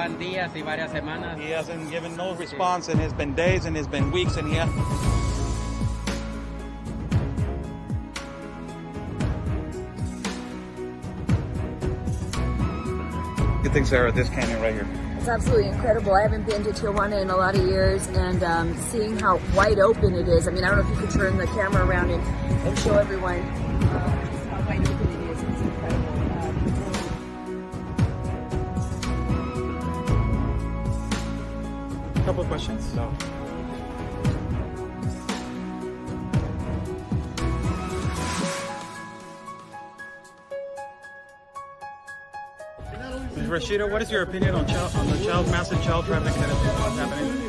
van días y varias semanas. He hasn't given no response, and it's been days and it's been weeks, and yeah. Good thing, Sarah, this canyon right here. It's absolutely incredible. I haven't been to Tijuana in a lot of years, and seeing how wide open it is. I mean, I don't know if you could turn the camera around and show everyone just how wide open it is. It's incredible. A couple of questions. So. Ms. Rashida, what is your opinion on the massive child trafficking that is happening?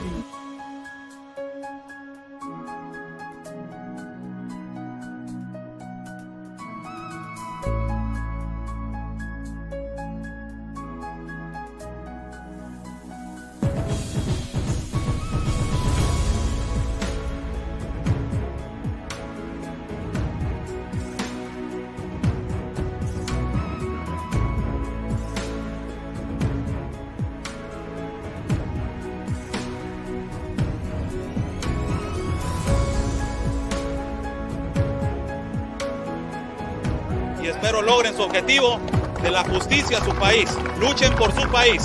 Y espero logren su objetivo de la justicia a su país. Luchen por su país.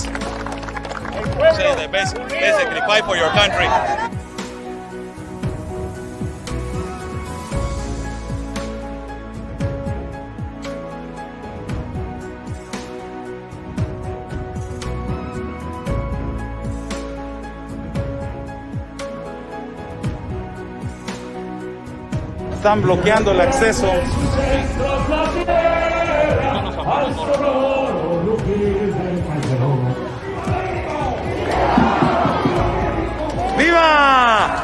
Say the best, basically fight for your country. Están bloqueando el acceso. ¡Viva!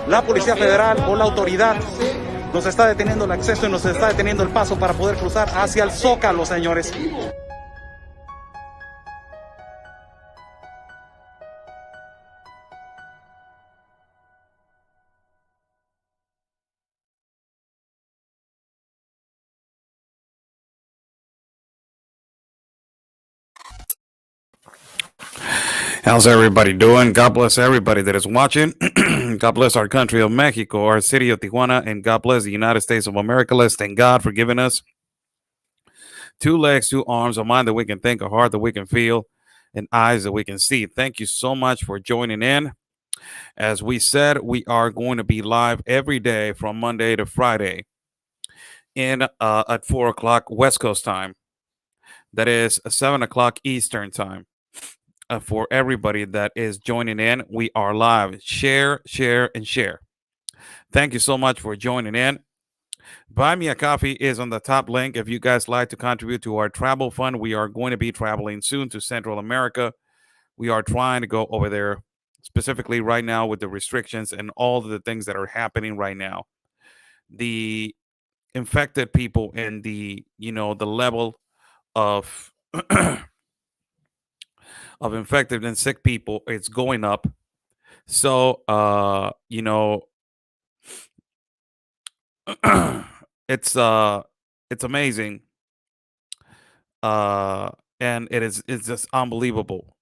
La Policía Federal o la autoridad nos está deteniendo el acceso y nos está deteniendo el paso para poder cruzar hacia el Zócalo, señores. How's everybody doing? God bless everybody that is watching. God bless our country of Mexico, our city of Tijuana, and God bless the United States of America. Let's thank God for giving us 2 legs, 2 arms, a mind that we can think, a heart that we can feel, and eyes that we can see. Thank you so much for joining in. As we said, we are going to be live every day from Monday to Friday at 4 o'clock West Coast time. That is 7 o'clock Eastern time. For everybody that is joining in, we are live. Share, share, and share. Thank you so much for joining in. Buy Me a Coffee is on the top link. If you guys like to contribute to our travel fund, we are going to be traveling soon to Central America. We are trying to go over there, specifically right now with the restrictions and all of the things that are happening right now. The infected people and the level of of infected and sick people, it's going up. So it's amazing, and it's just unbelievable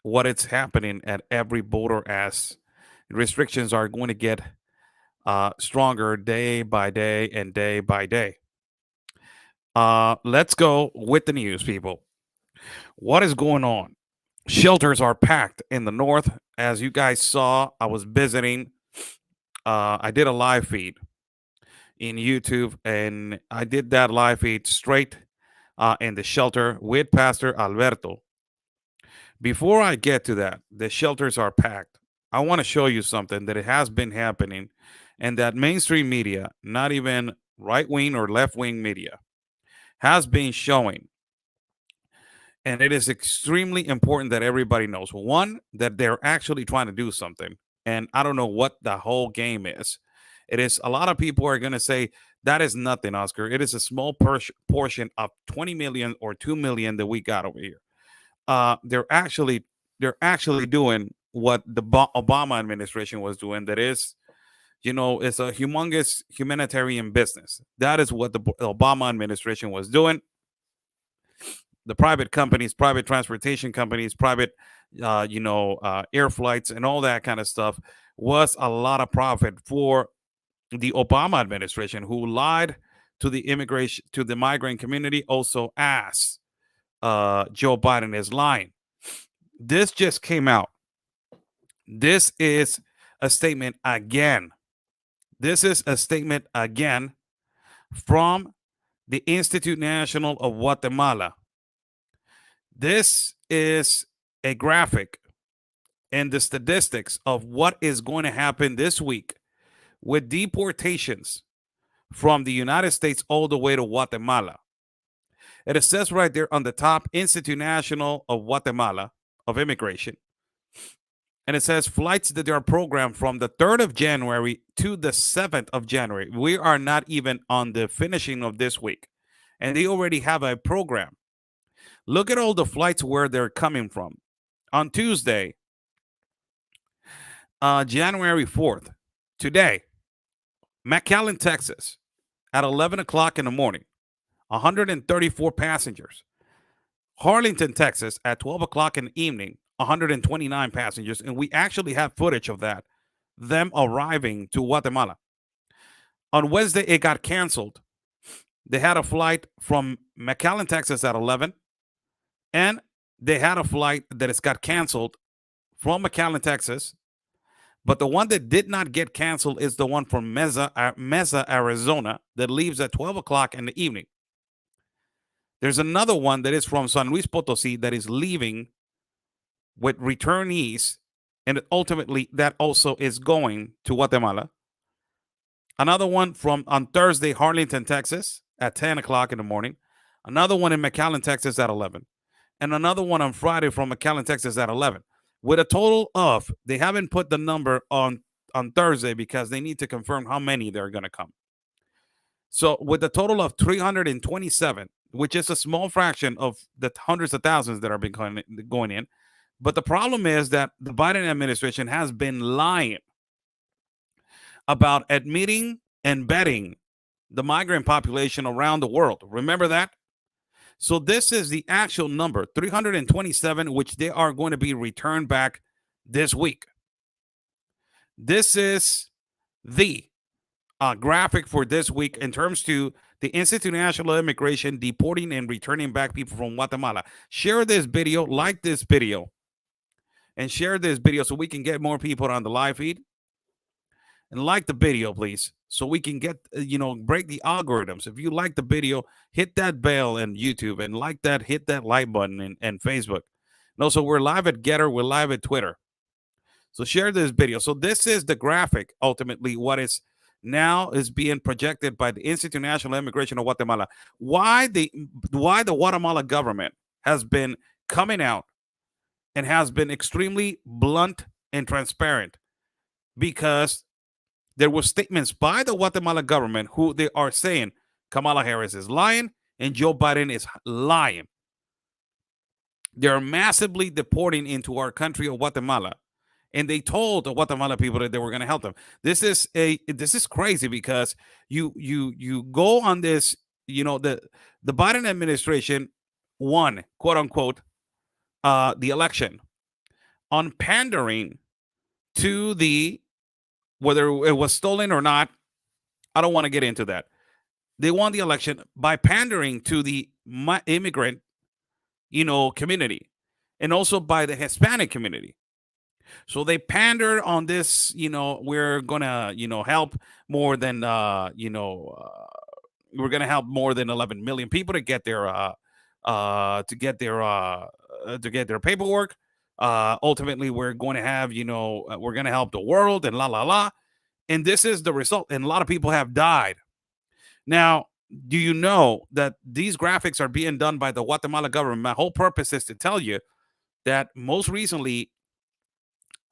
what it's happening at every border, as restrictions are going to get stronger day by day and day by day. Let's go with the news, people. What is going on? Shelters are packed in the north. As you guys saw, I was visiting. I did a live feed in YouTube, and I did that live feed straight in the shelter with Pastor Alberto. Before I get to that, the shelters are packed. I want to show you something that it has been happening, and that mainstream media, not even right-wing or left-wing media, has been showing. And it is extremely important that everybody knows. One, that they're actually trying to do something. And I don't know what the whole game is. It is, a lot of people are going to say, that is nothing, Oscar. It is a small portion of 20 million or 2 million that we got over here. They're actually doing what the Obama administration was doing. That is, it's a humongous humanitarian business. That is what the Obama administration was doing. the private companies, private transportation companies, private, air flights, and all that kind of stuff was a lot of profit for the Obama administration, who lied to the immigration to the migrant community, also as Joe Biden is lying. This just came out. This is a statement again. This is a statement again from the Institute National of Guatemala. This is a graphic and the statistics of what is going to happen this week with deportations from the United States all the way to Guatemala. It says right there on the top, Institute National of Guatemala of Immigration. And it says flights that are programmed from the 3rd of January to the 7th of January. We are not even on the finishing of this week. And they already have a program. Look at all the flights where they're coming from. On Tuesday, January 4th, today, McAllen, Texas, at 11 o'clock in the morning, 134 passengers. Harlingen, Texas, at 12 o'clock in the evening, 129 passengers. And we actually have footage of that, them arriving to Guatemala. On Wednesday, it got canceled. They had a flight from McAllen, Texas at 11. And they had a flight that has got canceled from McAllen, Texas. But the one that did not get canceled is the one from Mesa, Arizona, that leaves at 12 o'clock in the evening. There's another one that is from San Luis Potosí that is leaving with returnees, and ultimately that also is going to Guatemala. Another one from on Thursday, Harlingen, Texas, at 10 o'clock in the morning. Another one in McAllen, Texas, at 11. And another one on Friday from McAllen, Texas, at 11. With a total of, they haven't put the number on Thursday because they need to confirm how many they're going to come. So with a total of 327, which is a small fraction of the hundreds of thousands that are been going in. But the problem is that the Biden administration has been lying about admitting and betting the migrant population around the world. Remember that? So this is the actual number, 327, which they are going to be returned back this week. This is the graphic for this week in terms to the Institute National of Immigration deporting and returning back people from Guatemala. Share this video, like this video, and share this video so we can get more people on the live feed. And like the video, please, so we can get, break the algorithms. If you like the video, hit that bell in YouTube, and like that, hit that like button and Facebook. And also, we're live at Getter, we're live at Twitter. So share this video. So this is the graphic, ultimately, what is now is being projected by the Institute National Immigration of Guatemala. Why the Guatemala government has been coming out and has been extremely blunt and transparent, because there were statements by the Guatemala government who they are saying Kamala Harris is lying and Joe Biden is lying. They're massively deporting into our country of Guatemala. And they told the Guatemala people that they were going to help them. This is crazy, because you go on this, the Biden administration won, quote unquote, the election on pandering to the, whether it was stolen or not, I don't want to get into that. They won the election by pandering to the immigrant, community, and also by the Hispanic community. So they pandered on this, we're going to, help more than, we're going to help more than 11 million people to get their paperwork. Ultimately, we're going to have, we're going to help the world and la, la, la. And this is the result. And a lot of people have died. Now, do you know that these graphics are being done by the Guatemala government? My whole purpose is to tell you that most recently,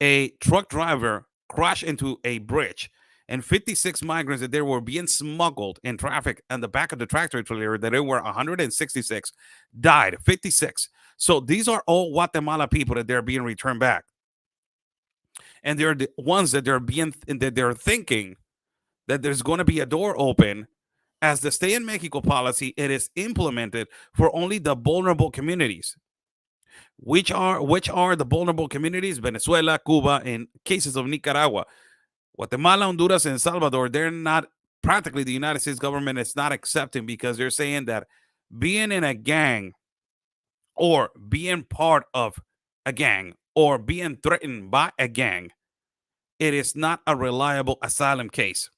a truck driver crashed into a bridge, and 56 migrants that they were being smuggled in traffic on the back of the tractor trailer, that there were 166, died. 56. So these are all Guatemala people that they're being returned back. And they're the ones that they're thinking that there's going to be a door open As the Stay in Mexico policy, it is implemented for only the vulnerable communities. Which are the vulnerable communities? Venezuela, Cuba, and cases of Nicaragua. Guatemala, Honduras, and Salvador, they're not, practically the United States government is not accepting, because they're saying that being in a gang or being part of a gang or being threatened by a gang, it is not a reliable asylum case.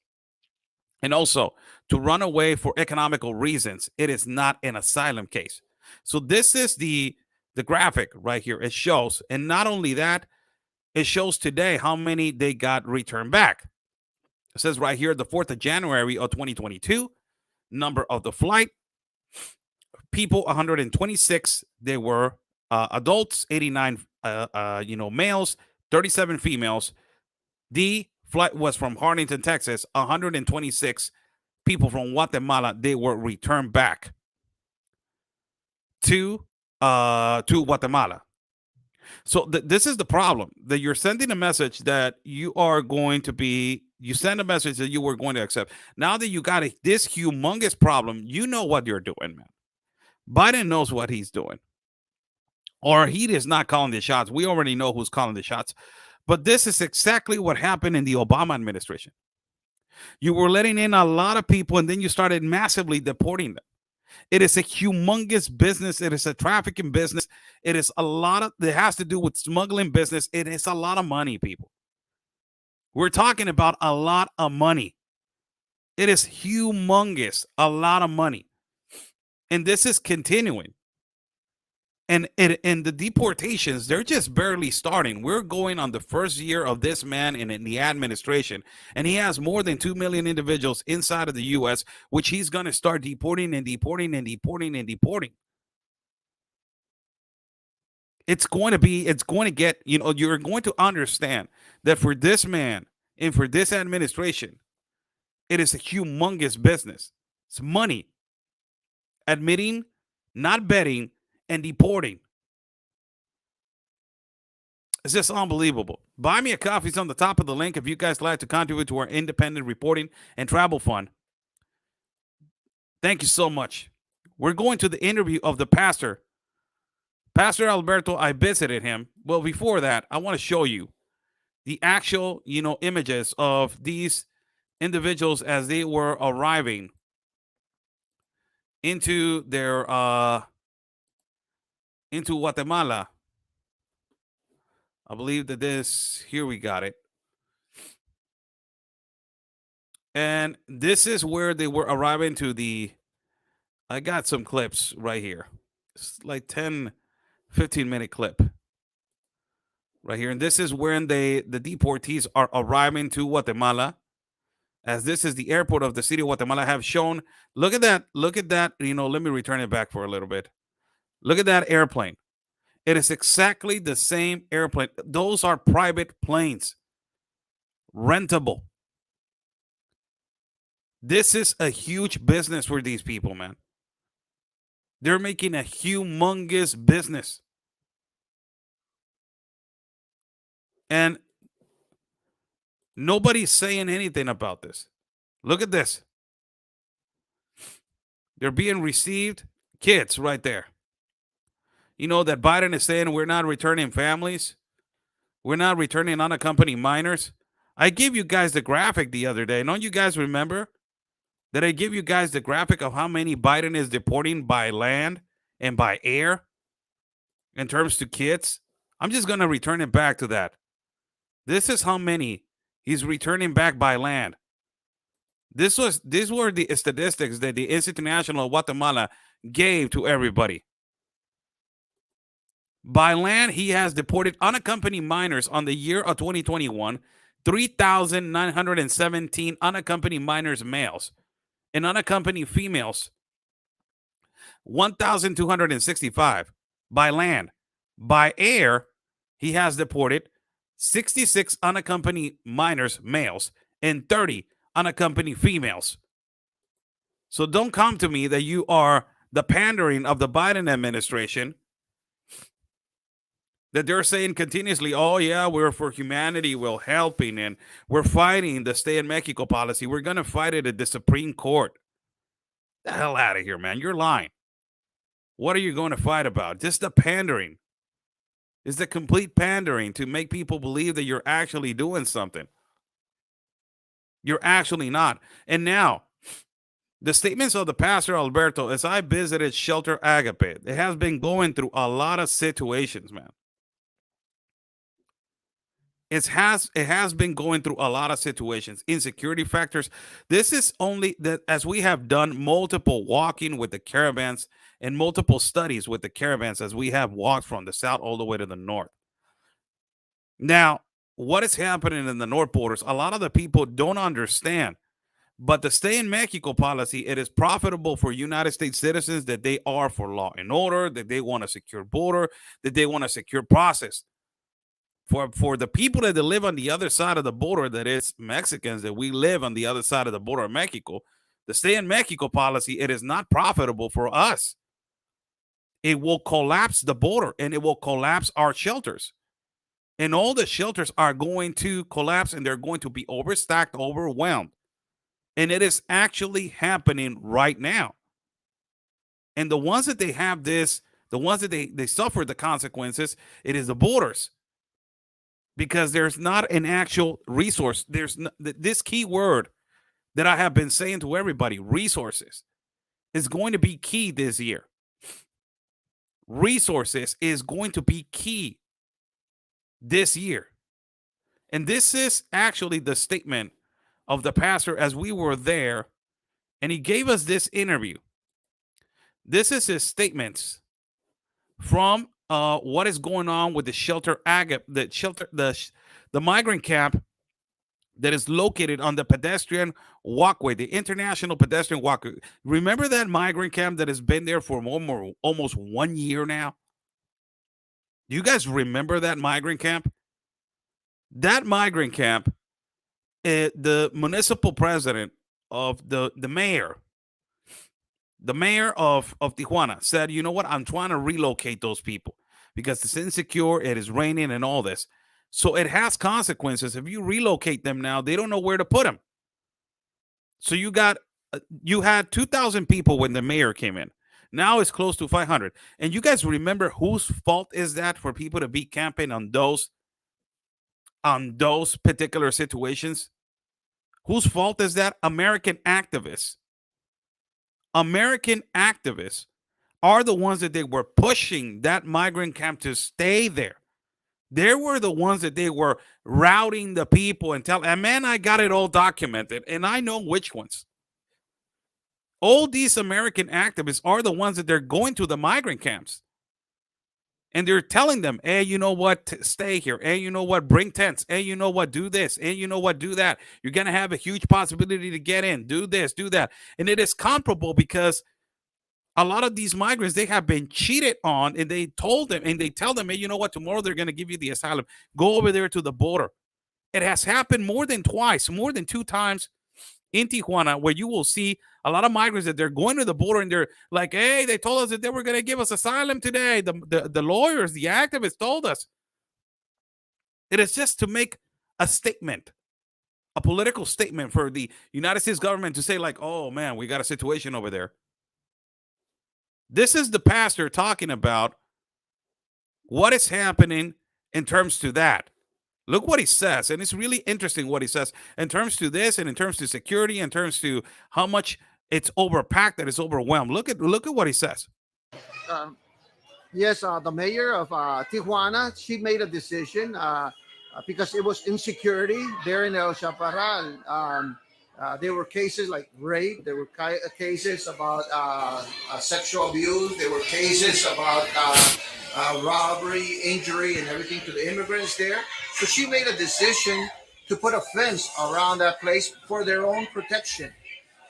And also, to run away for economical reasons, it is not an asylum case. So this is the graphic right here. It shows, and not only that, it shows today how many they got returned back. It says right here, the 4th of January of 2022, number of the flight, people 126. They were adults, 89 males, 37 females. The flight was from Harlingen, Texas. 126 people from Guatemala, they were returned back to Guatemala. So this is the problem, that you're sending a message that you are going to be, you send a message that you were going to accept. Now that you got this humongous problem, you know what you're doing, man. Biden knows what he's doing, or he is not calling the shots. We already know who's calling the shots. But this is exactly what happened in the Obama administration. You were letting in a lot of people, and then you started massively deporting them. It is a humongous business. It is a trafficking business. It is a lot of, it has to do with smuggling business. It is a lot of money, people. We're talking about a lot of money. It is humongous, a lot of money. And this is continuing. And the deportations, they're just barely starting. We're going on the first year of this man in the administration, and he has more than 2 million individuals inside of the U.S., which he's going to start deporting and deporting and deporting and deporting. It's going to get, you're going to understand that for this man and for this administration, it is a humongous business. It's money. Admitting, not betting, and deporting. It's just unbelievable. Buy me a coffee. It's on the top of the link if you guys like to contribute to our independent reporting and travel fund. Thank you so much. We're going to the interview of the pastor. Pastor Alberto, I visited him. Well, before that, I want to show you the actual, images of these individuals as they were arriving into their into Guatemala. I believe that here we got it. And this is where they were arriving to I got some clips right here. It's like 10, 15-minute clip right here. And this is when the deportees are arriving to Guatemala. As this is the airport of the city of Guatemala, have shown. Look at that. Look at that. Let me return it back for a little bit. Look at that airplane. It is exactly the same airplane. Those are private planes. Rentable. This is a huge business for these people, man. They're making a humongous business. And nobody's saying anything about this. Look at this. They're being received. Kids right there. That Biden is saying we're not returning families. We're not returning unaccompanied minors. I gave you guys the graphic the other day. Don't you guys remember that I gave you guys the graphic of how many Biden is deporting by land and by air in terms to kids? I'm just going to return it back to that. This is how many he's returning back by land. These were the statistics that the Institute National of Guatemala gave to everybody. By land, he has deported unaccompanied minors on the year of 2021, 3,917 unaccompanied minors males, and unaccompanied females, 1,265 by land. By air, he has deported 66 unaccompanied minors males and 30 unaccompanied females. So don't come to me that you are the pandering of the Biden administration, that they're saying continuously, oh, yeah, we're for humanity, we're helping, and we're fighting the Stay in Mexico policy. We're going to fight it at the Supreme Court. The hell out of here, man. You're lying. What are you going to fight about? Just the pandering. It's the complete pandering to make people believe that you're actually doing something. You're actually not. And now, the statements of the pastor Alberto, as I visited Shelter Agape, it has been going through a lot of situations, man. It has been going through a lot of situations, insecurity factors. This is only that as we have done multiple walking with the caravans and multiple studies with the caravans as we have walked from the south all the way to the north. Now, what is happening in the north borders? A lot of the people don't understand. But the stay in Mexico policy, it is profitable for United States citizens that they are for law and order, that they want a secure border, that they want a secure process. For the people that live on the other side of the border, that is Mexicans, that we live on the other side of the border of Mexico, the stay in Mexico policy, it is not profitable for us. It will collapse the border and it will collapse our shelters. And all the shelters are going to collapse and they're going to be overstacked, overwhelmed. And it is actually happening right now. And the ones that they have this, the ones that they suffer the consequences, it is the borders. Because there's not an actual resource. There's this key word that I have been saying to everybody, resources, is going to be key this year. Resources is going to be key this year. And this is actually the statement of the pastor as we were there, and he gave us this interview. This is his statements from what is going on with the shelter Agape, the migrant camp that is located on the pedestrian walkway, the international pedestrian walkway. Remember that migrant camp that has been there for almost 1 year now? Do you guys remember that migrant camp? That migrant camp, the municipal president of the mayor of Tijuana said, you know what? I'm trying to relocate those people because it's insecure, it is raining and all this. So it has consequences. If you relocate them now, they don't know where to put them. So you had 2,000 people when the mayor came in. Now it's close to 500. And you guys remember whose fault is that for people to be camping on those particular situations? Whose fault is that? American activists. American activists are the ones that they were pushing that migrant camp to stay there. They were the ones that they were routing the people and man, I got it all documented and I know which ones. All these American activists are the ones that they're going to the migrant camps. And they're telling them, hey, you know what? Stay here. Hey, you know what? Bring tents. Hey, you know what? Do this. Hey, you know what? Do that. You're going to have a huge possibility to get in. Do this, do that. And it is comparable because a lot of these migrants, they have been cheated on and they told them and they tell them, hey, you know what? Tomorrow they're going to give you the asylum. Go over there to the border. It has happened more than twice, more than 2 times in Tijuana, where you will see a lot of migrants that they're going to the border and they're like, hey, they told us that they were going to give us asylum today. The lawyers, the activists told us. It is just to make a statement, a political statement for the United States government to say like, oh man, we got a situation over there. This is the pastor talking about what is happening in terms to that. Look what he says, and it's really interesting what he says in terms to this and in terms to security, in terms to how much it's overpacked, that it's overwhelmed. Look at what he says. Yes, the mayor of Tijuana, she made a decision because it was insecurity there in El Chaparral. There were cases like rape. There were cases about sexual abuse. There were cases about robbery, injury, and everything to the immigrants there. So she made a decision to put a fence around that place for their own protection.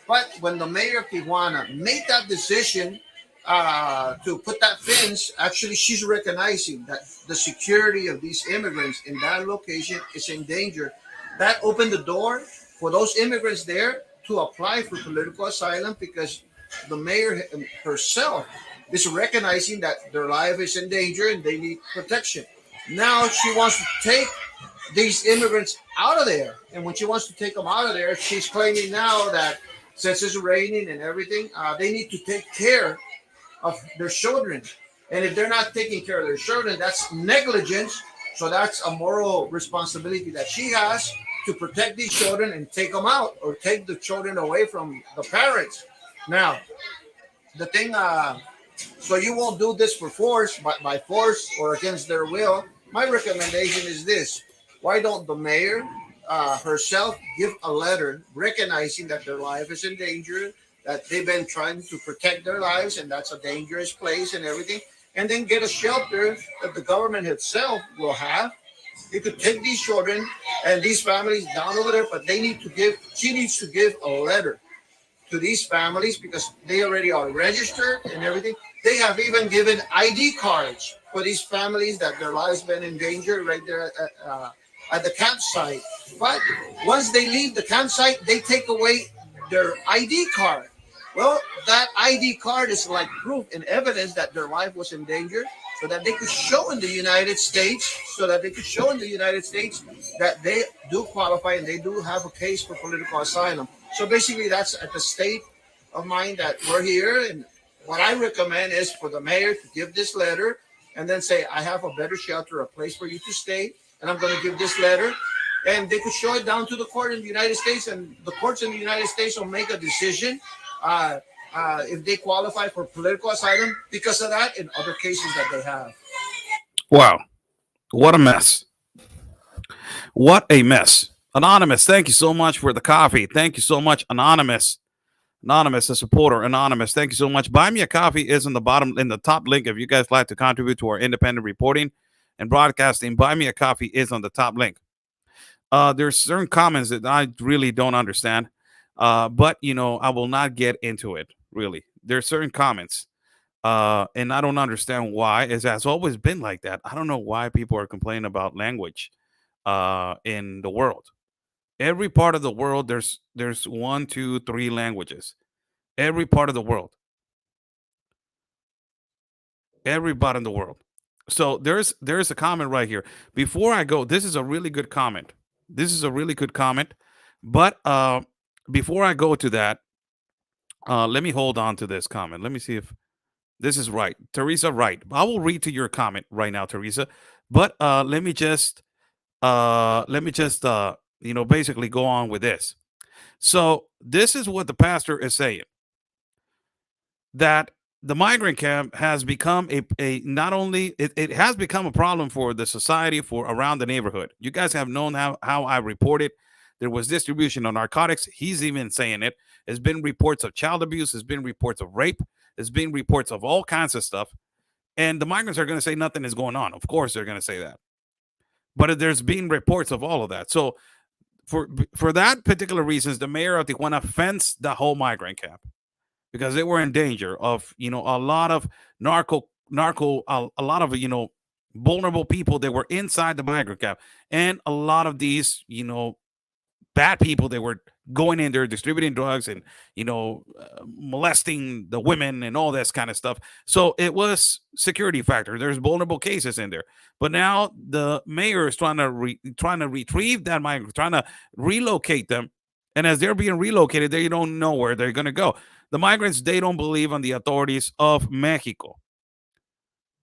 But when the mayor of Tijuana made that decision to put that fence, actually she's recognizing that the security of these immigrants in that location is in danger. That opened the door for those immigrants there to apply for political asylum because the mayor herself is recognizing that their life is in danger and they need protection. Now she wants to take these immigrants out of there. And when she wants to take them out of there, she's claiming now that since it's raining and everything, they need to take care of their children. And if they're not taking care of their children, that's negligence. So that's a moral responsibility that she has to protect these children and take them out or take the children away from the parents. Now, the thing, so you won't do this for force, but by force or against their will. My recommendation is this: why don't the mayor herself give a letter recognizing that their life is in danger, that they've been trying to protect their lives, and that's a dangerous place and everything, and then get a shelter that the government itself will have. You could take these children and these families down over there, but they need to give. She needs to give a letter to these families because they already are registered and everything. They have even given ID cards for these families that their lives been in danger right there at the campsite. But once they leave the campsite, they take away their ID card. Well, that ID card is like proof and evidence that their life was in danger, so that they could show in the United States, that they do qualify and they do have a case for political asylum. So basically, that's at the state of mind that we're here. And what I recommend is for the mayor to give this letter and then say, I have a better shelter, a place for you to stay, and I'm going to give this letter. And they could show it down to the court in the United States, and the courts in the United States will make a decision uh, if they qualify for political asylum because of that and other cases that they have. Wow. What a mess. What a mess. Anonymous, thank you so much for the coffee. Thank you so much, Anonymous. Anonymous, a supporter. Anonymous, thank you so much. Buy me a coffee is in the bottom, in the top link. If you guys like to contribute to our independent reporting and broadcasting, buy me a coffee is on the top link. There's certain comments that I really don't understand, but I will not get into it. Really, there's certain comments, and I don't understand why. It has always been like that. I don't know why people are complaining about language in the world. Every part of the world, there's one, two, three languages. Every part of the world, everybody in the world. So there's a comment right here. Before I go, this is a really good comment. This is a really good comment. But before I go to that, let me hold on to this comment. Let me see if this is right. Teresa, right. I will read to your comment right now, Teresa. But let me just basically go on with this. So this is what the pastor is saying, that the migrant camp has become a not only it has become a problem for the society, for around the neighborhood. You guys have known how I reported there was distribution of narcotics. He's even saying it. There's been reports of child abuse. There's been reports of rape. There's been reports of all kinds of stuff. And the migrants are going to say nothing is going on. Of course, they're going to say that. But there's been reports of all of that. So for that particular reasons, the mayor of Tijuana fenced the whole migrant camp because they were in danger of a lot of a lot of vulnerable people that were inside the migrant camp, and a lot of these bad people that were going in there distributing drugs and molesting the women and all this kind of stuff. So it was security factor. There's vulnerable cases in there, but now the mayor is trying to retrieve that migrant, trying to relocate them, and as they're being relocated, they don't know where they're going to go. The migrants, they don't believe in the authorities of Mexico.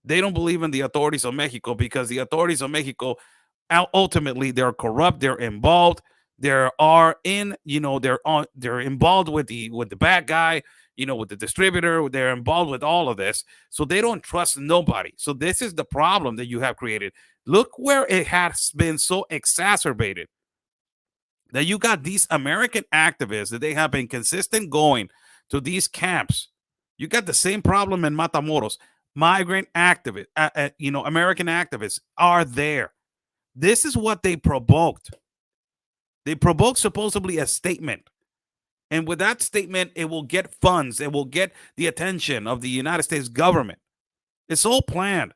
They don't believe in the authorities of Mexico because the authorities of Mexico ultimately they're corrupt, they're involved, they're involved with the bad guy, with the distributor, they're involved with all of this. So they don't trust nobody. So this is the problem that you have created. Look where it has been so exacerbated that you got these American activists that they have been consistent going to these camps. You got the same problem in Matamoros. Migrant activists, American activists are there. This is what they provoked. They provoked supposedly a statement. And with that statement, it will get funds. It will get the attention of the United States government. It's all planned.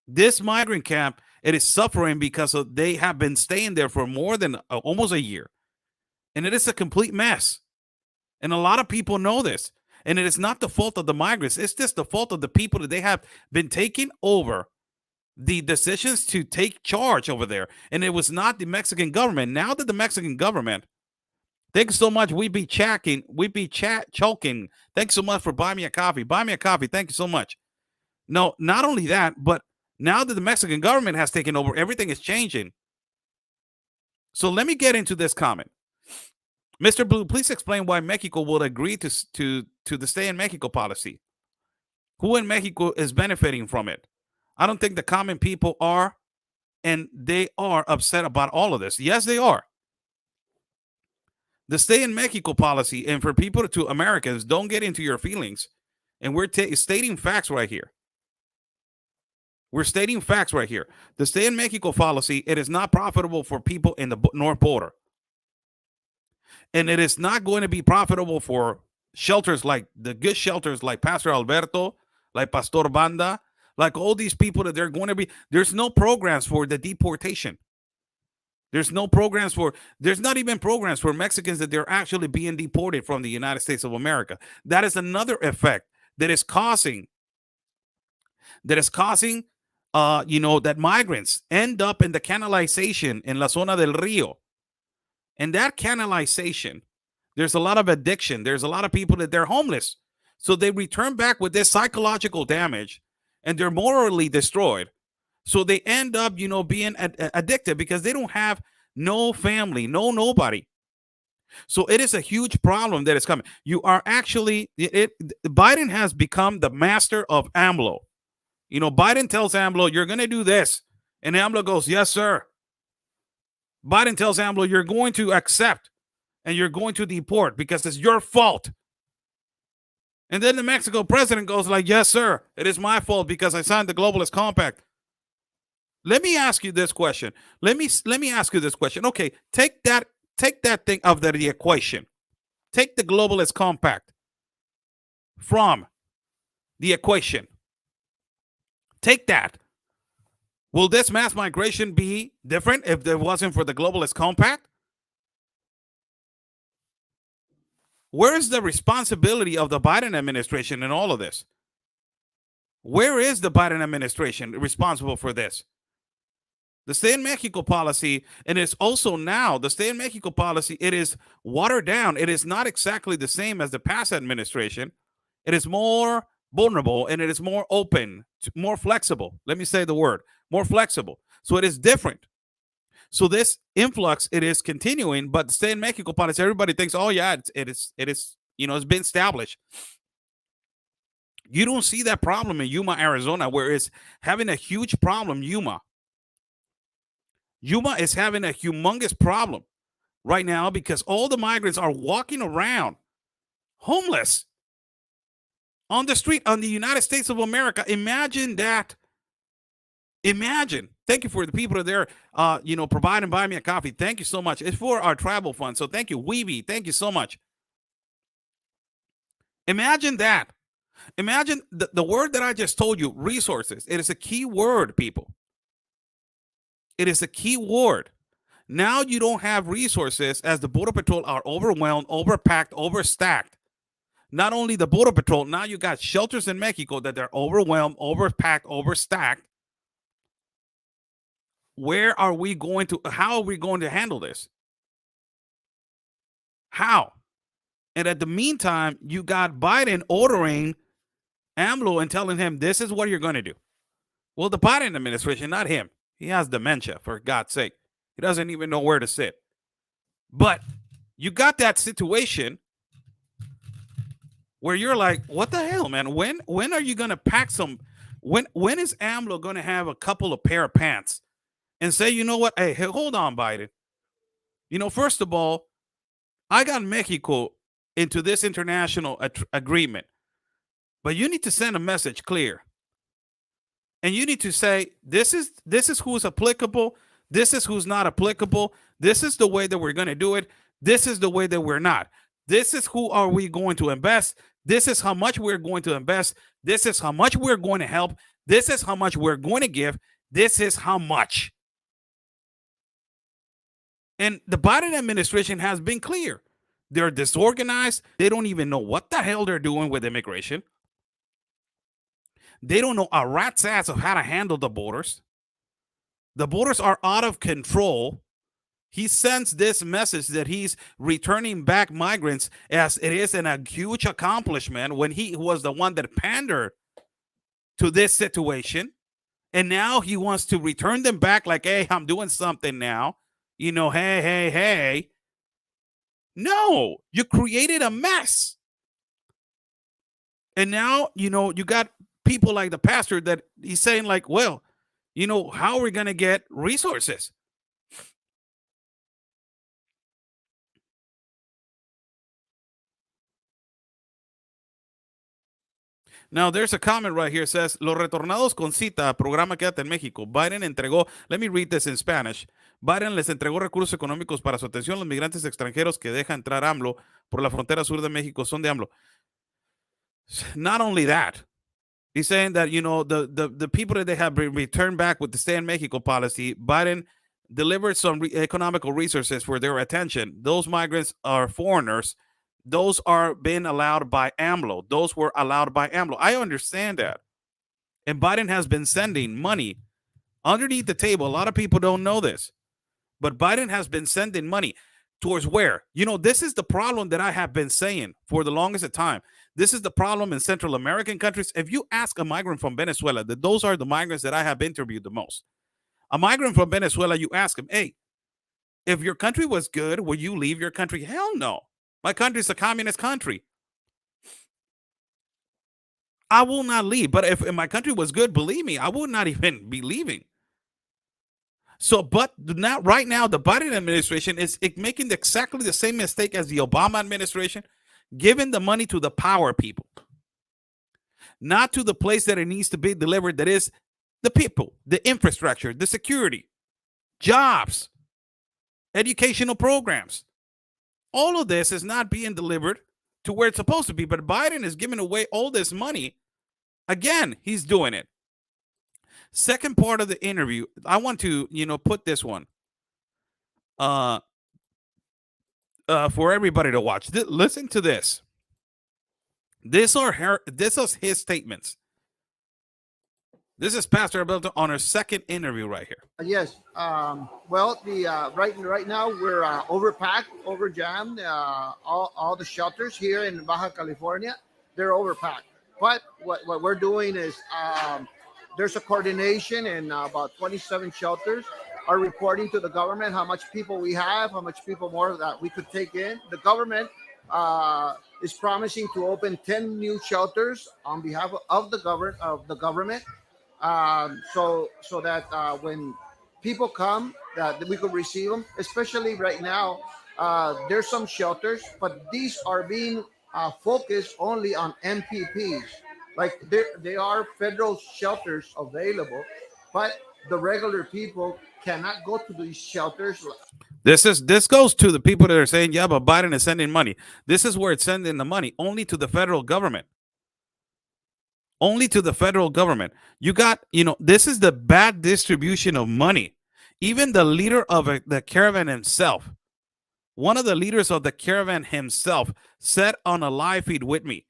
This migrant camp, it is suffering because they have been staying there for more than almost a year. And it is a complete mess. And a lot of people know this. And it is not the fault of the migrants. It's just the fault of the people that they have been taking over the decisions to take charge over there. And it was not the Mexican government. Now that the Mexican government Thanks so much. We be chatting. We be choking. Thanks so much for buying me a coffee. Buy me a coffee. Thank you so much. No, not only that, but now that the Mexican government has taken over, everything is changing. So let me get into this comment. Mr. Blue, please explain why Mexico will agree to the stay in Mexico policy. Who in Mexico is benefiting from it? I don't think the common people are, and they are upset about all of this. Yes, they are. The stay in Mexico policy, and for people to Americans, don't get into your feelings. And we're stating facts right here. We're stating facts right here. The stay in Mexico policy, it is not profitable for people in the north border. And it is not going to be profitable for shelters like the good shelters like Pastor Alberto, like Pastor Banda, like all these people that they're going to be. There's no programs for the deportation. There's not even programs for Mexicans that they're actually being deported from the United States of America. That is another effect that is causing that migrants end up in the canalization in La Zona del Rio. And that canalization, there's a lot of addiction. There's a lot of people that they're homeless. So they return back with this psychological damage and they're morally destroyed. So they end up, being addicted because they don't have no family, nobody. So it is a huge problem that is coming. You are actually, Biden has become the master of AMLO. Biden tells AMLO, you're going to do this. And AMLO goes, yes, sir. Biden tells AMLO, you're going to accept and you're going to deport because it's your fault. And then the Mexico president goes like, yes, sir, it is my fault because I signed the Globalist Compact. Let me ask you this question. Let me ask you this question. Okay, take that thing out of the equation. Take the Globalist Compact from the equation. Take that. Will this mass migration be different if there wasn't for the Globalist Compact? Where is the responsibility of the Biden administration in all of this? Where is the Biden administration responsible for this? The stay in Mexico policy, and it's also now the stay in Mexico policy, it is watered down. It is not exactly the same as the past administration. It is more vulnerable and it is more open, more flexible. Let me say the word, more flexible. So it is different. So this influx, it is continuing, but the stay in Mexico policy, everybody thinks, oh yeah, it is, it's been established. You don't see that problem in Yuma, Arizona, where it's having a huge problem. Yuma is having a humongous problem right now because all the migrants are walking around homeless on the street on the United States of America. Imagine that. Imagine. Thank you for the people that are there, providing, buy me a coffee. Thank you so much. It's for our tribal fund. So thank you, Weeby. Thank you so much. Imagine that. Imagine the word that I just told you, resources. It is a key word, people. It is a key word. Now you don't have resources as the Border Patrol are overwhelmed, overpacked, overstacked. Not only the Border Patrol, now you got shelters in Mexico that they're overwhelmed, overpacked, overstacked. How are we going to handle this? How? And at the meantime, you got Biden ordering AMLO and telling him, this is what you're going to do. Well, the Biden administration, not him. He has dementia, for God's sake. He doesn't even know where to sit. But you got that situation where you're like, what the hell, man? When are you going to pack some? When is AMLO going to have a couple of pair of pants and say, you know what? Hey, hold on, Biden. First of all, I got Mexico into this international agreement, but you need to send a message clear. And you need to say, this is who's applicable. This is who's not applicable. This is the way that we're going to do it. This is the way that we're not. This is who are we going to invest. This is how much we're going to invest. This is how much we're going to help. This is how much we're going to give. This is how much. And the Biden administration has been clear. They're disorganized. They don't even know what the hell they're doing with immigration. They don't know a rat's ass of how to handle the borders. The borders are out of control. He sends this message that he's returning back migrants as it is a huge accomplishment when he was the one that pandered to this situation. And now he wants to return them back like, hey, I'm doing something now. Hey. No, you created a mess. And now, you got people like the pastor that he's saying like, well, how are we going to get resources? Now, there's a comment right here. It says, los retornados con cita, programa Quédate en México. Biden entregó, let me read this in Spanish. Biden les entregó recursos económicos para su atención. Los migrantes extranjeros que deja entrar AMLO por la frontera sur de México son de AMLO. Not only that, he's saying that, the people that they have returned back with the Stay in Mexico policy, Biden delivered some economical resources for their attention. Those migrants are foreigners. Those are being allowed by AMLO. Those were allowed by AMLO. I understand that. And Biden has been sending money underneath the table. A lot of people don't know this. But Biden has been sending money towards where? This is the problem that I have been saying for the longest time. This is the problem in Central American countries. If you ask a migrant from Venezuela, that those are the migrants that I have interviewed the most. A migrant from Venezuela, you ask him, hey, if your country was good, would you leave your country? Hell no. My country is a communist country. I will not leave. But if my country was good, believe me, I would not even be leaving. So, but right now, the Biden administration is making exactly the same mistake as the Obama administration, giving the money to the power people, not to the place that it needs to be delivered, that is the people, the infrastructure, the security, jobs, educational programs. All of this is not being delivered to where it's supposed to be, but Biden is giving away all this money. Again, he's doing it. Second part of the interview, I want to, put this one for everybody to watch. Listen to this. These are his statements. This is Pastor Alberto on our second interview right here. Yes. Well, the right now we're overpacked, overjammed. All the shelters here in Baja California, they're overpacked. But what we're doing is there's a coordination, and about 27 shelters are reporting to the government how much people we have, how much people more that we could take in. The government is promising to open 10 new shelters on behalf of the government. So that when people come, that we could receive them. Especially right now, there's some shelters, but these are being focused only on MPPs. Like there are federal shelters available, but the regular people cannot go to these shelters. This goes to the people that are saying, yeah, but Biden is sending money. This is where it's sending the money, only to the federal government. Only to the federal government. You got, this is the bad distribution of money. Even the leader of the caravan himself, one of the leaders of the caravan himself, said on a live feed with me,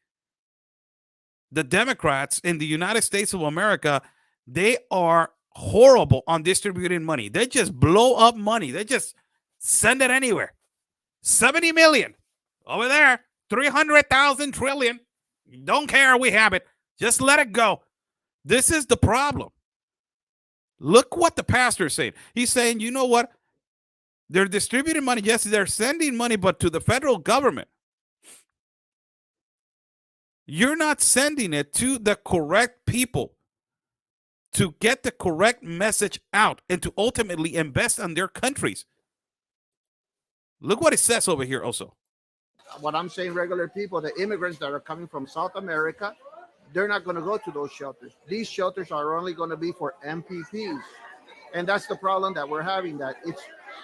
the Democrats in the United States of America, they are horrible on distributing money. They just blow up money. They just send it anywhere. 70 million over there, 300,000 trillion. Don't care. We have it. Just let it go. This is the problem. Look what the pastor is saying. He's saying, you know what? They're distributing money. Yes, they're sending money, but to the federal government. You're not sending it to the correct people to get the correct message out and to ultimately invest in their countries. Look what it says over here also. What I'm saying, regular people, the immigrants that are coming from South America, they're not going to go to those shelters. These shelters are only going to be for MPPs. And that's the problem that we're having, that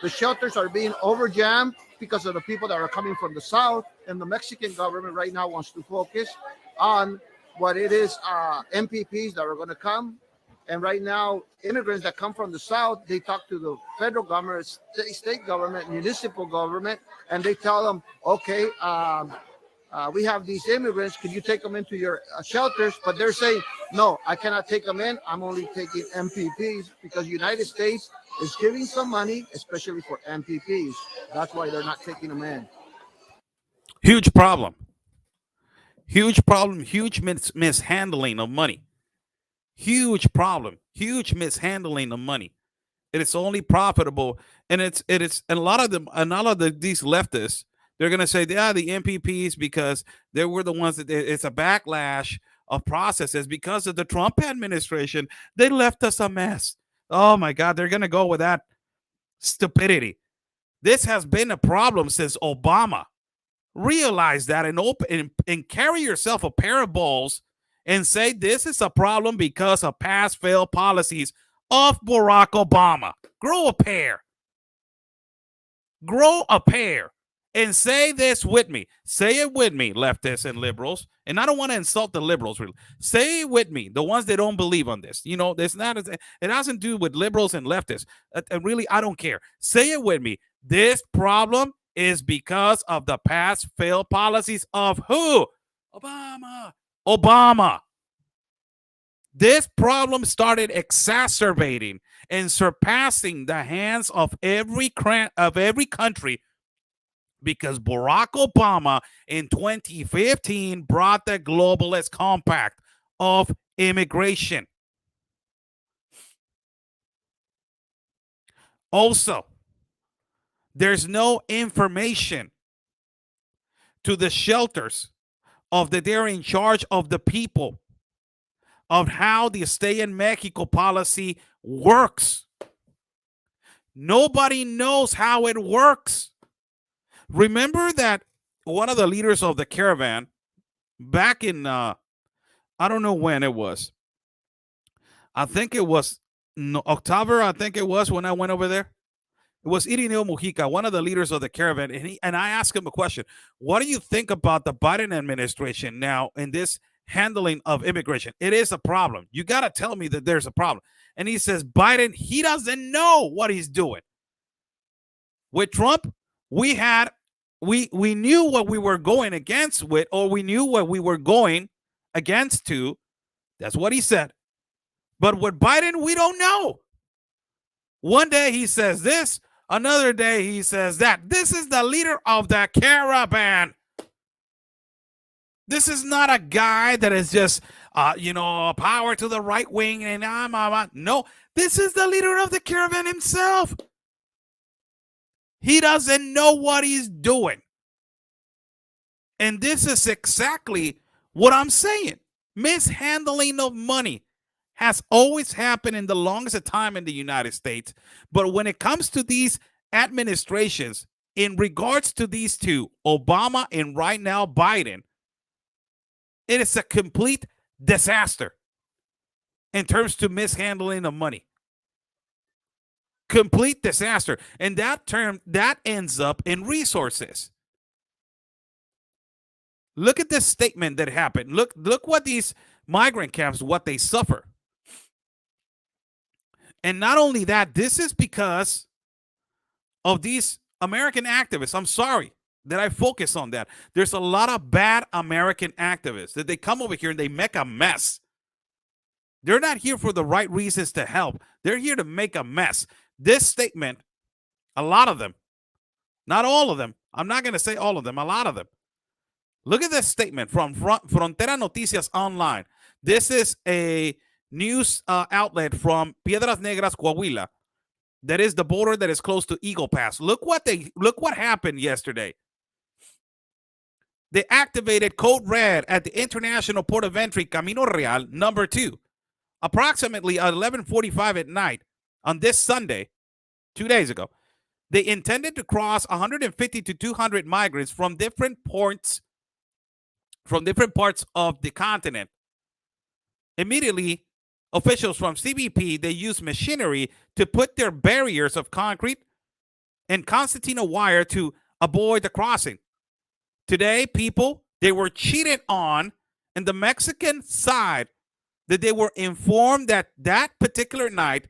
the shelters are being overjammed because of the people that are coming from the South, and the Mexican government right now wants to focus on what it is, MPPs that are going to come. And right now, immigrants that come from the South, they talk to the federal government, state government, municipal government, and they tell them, okay, we have these immigrants. Can you take them into your shelters? But they're saying, no, I cannot take them in. I'm only taking MPPs because the United States is giving some money, especially for MPPs. That's why they're not taking them in. Huge problem. Huge problem. Huge mishandling of money. Huge problem. Huge mishandling of money. It is only profitable, and it is and a lot of them, and all of these leftists, they're gonna say, yeah, the MPPs, because they were the ones that it's a backlash of processes because of the Trump administration. They left us a mess. Oh my God, they're gonna go with that stupidity. This has been a problem since Obama. Realize that, and open and carry yourself a pair of balls and say this is a problem because of past failed policies of Barack Obama. Grow a pair. Grow a pair. And say this with me. Say it with me, leftists and liberals. And I don't want to insult the liberals, really. Say it with me, the ones that don't believe on this. You know, it's not. It hasn't to do with liberals and leftists. Really, I don't care. Say it with me. This problem is because of the past failed policies of who? Obama. Obama. This problem started exacerbating and surpassing the hands of every country because Barack Obama in 2015 brought the globalist compact of immigration. Also, there's no information to the shelters of that they're in charge of the people of how the Stay in Mexico policy works. Nobody knows how it works. Remember that one of the leaders of the caravan back in, I don't know when it was. I think it was October, I think it was when I went over there. It was Irineo Mujica, one of the leaders of the caravan. And I asked him a question. What do you think about the Biden administration now in this handling of immigration? It is a problem. You got to tell me that there's a problem. And he says, Biden, he doesn't know what he's doing. With Trump, we knew what we were going against with, or we knew what we were going against to. That's what he said. But with Biden, we don't know. One day he says this, another day he says that. This is the leader of the caravan. This is not a guy that is just, power to the right wing. And no, this is the leader of the caravan himself. He doesn't know what he's doing. And this is exactly what I'm saying. Mishandling of money has always happened in the longest time in the United States. But when it comes to these administrations, in regards to these two, Obama and right now Biden, it is a complete disaster in terms to mishandling of money. Complete disaster. And that ends up in resources. Look at this statement that happened. Look what these migrant camps, what they suffer. And not only that, this is because of these American activists. I'm sorry that I focus on that. There's a lot of bad American activists that they come over here and they make a mess. They're not here for the right reasons to help. They're here to make a mess. This statement, a lot of them, not all of them. I'm not going to say all of them, a lot of them. Look at this statement from Frontera Noticias Online. This is a news outlet from Piedras Negras, Coahuila. That is the border that is close to Eagle Pass. Look what happened yesterday. They activated Code Red at the International Port of Entry, Camino Real, number 2, approximately at 11:45 at night on this Sunday, 2 days ago. They intended to cross 150 to 200 migrants from different ports, from different parts of the continent. Immediately, officials from CBP, they used machinery to put their barriers of concrete and concertina wire to avoid the crossing. Today, people, they were cheated on, and the Mexican side, that they were informed that that particular night,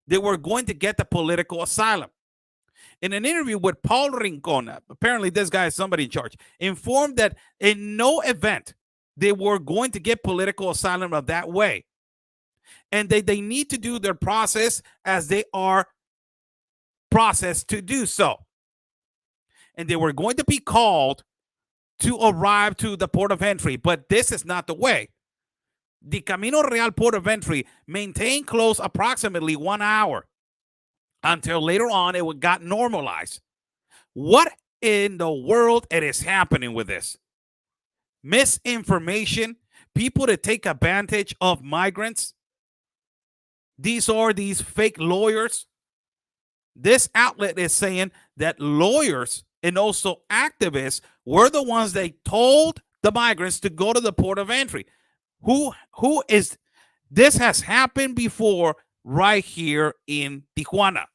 they were going to get the political asylum. in an interview with Paul Rincon, apparently this guy is somebody in charge, informed that in no event they were going to get political asylum of that way. And they need to do their process as they are processed to do so. And they were going to be called to arrive to the port of entry, but this is not the way. The Camino Real port of entry maintained closed approximately 1 hour until later on it got normalized. What in the world is happening with this? Misinformation, people that take advantage of migrants. These are these fake lawyers. This outlet is saying that lawyers and also activists were the ones that told the migrants to go to the port of entry. Who is this? Has happened before right here in Tijuana.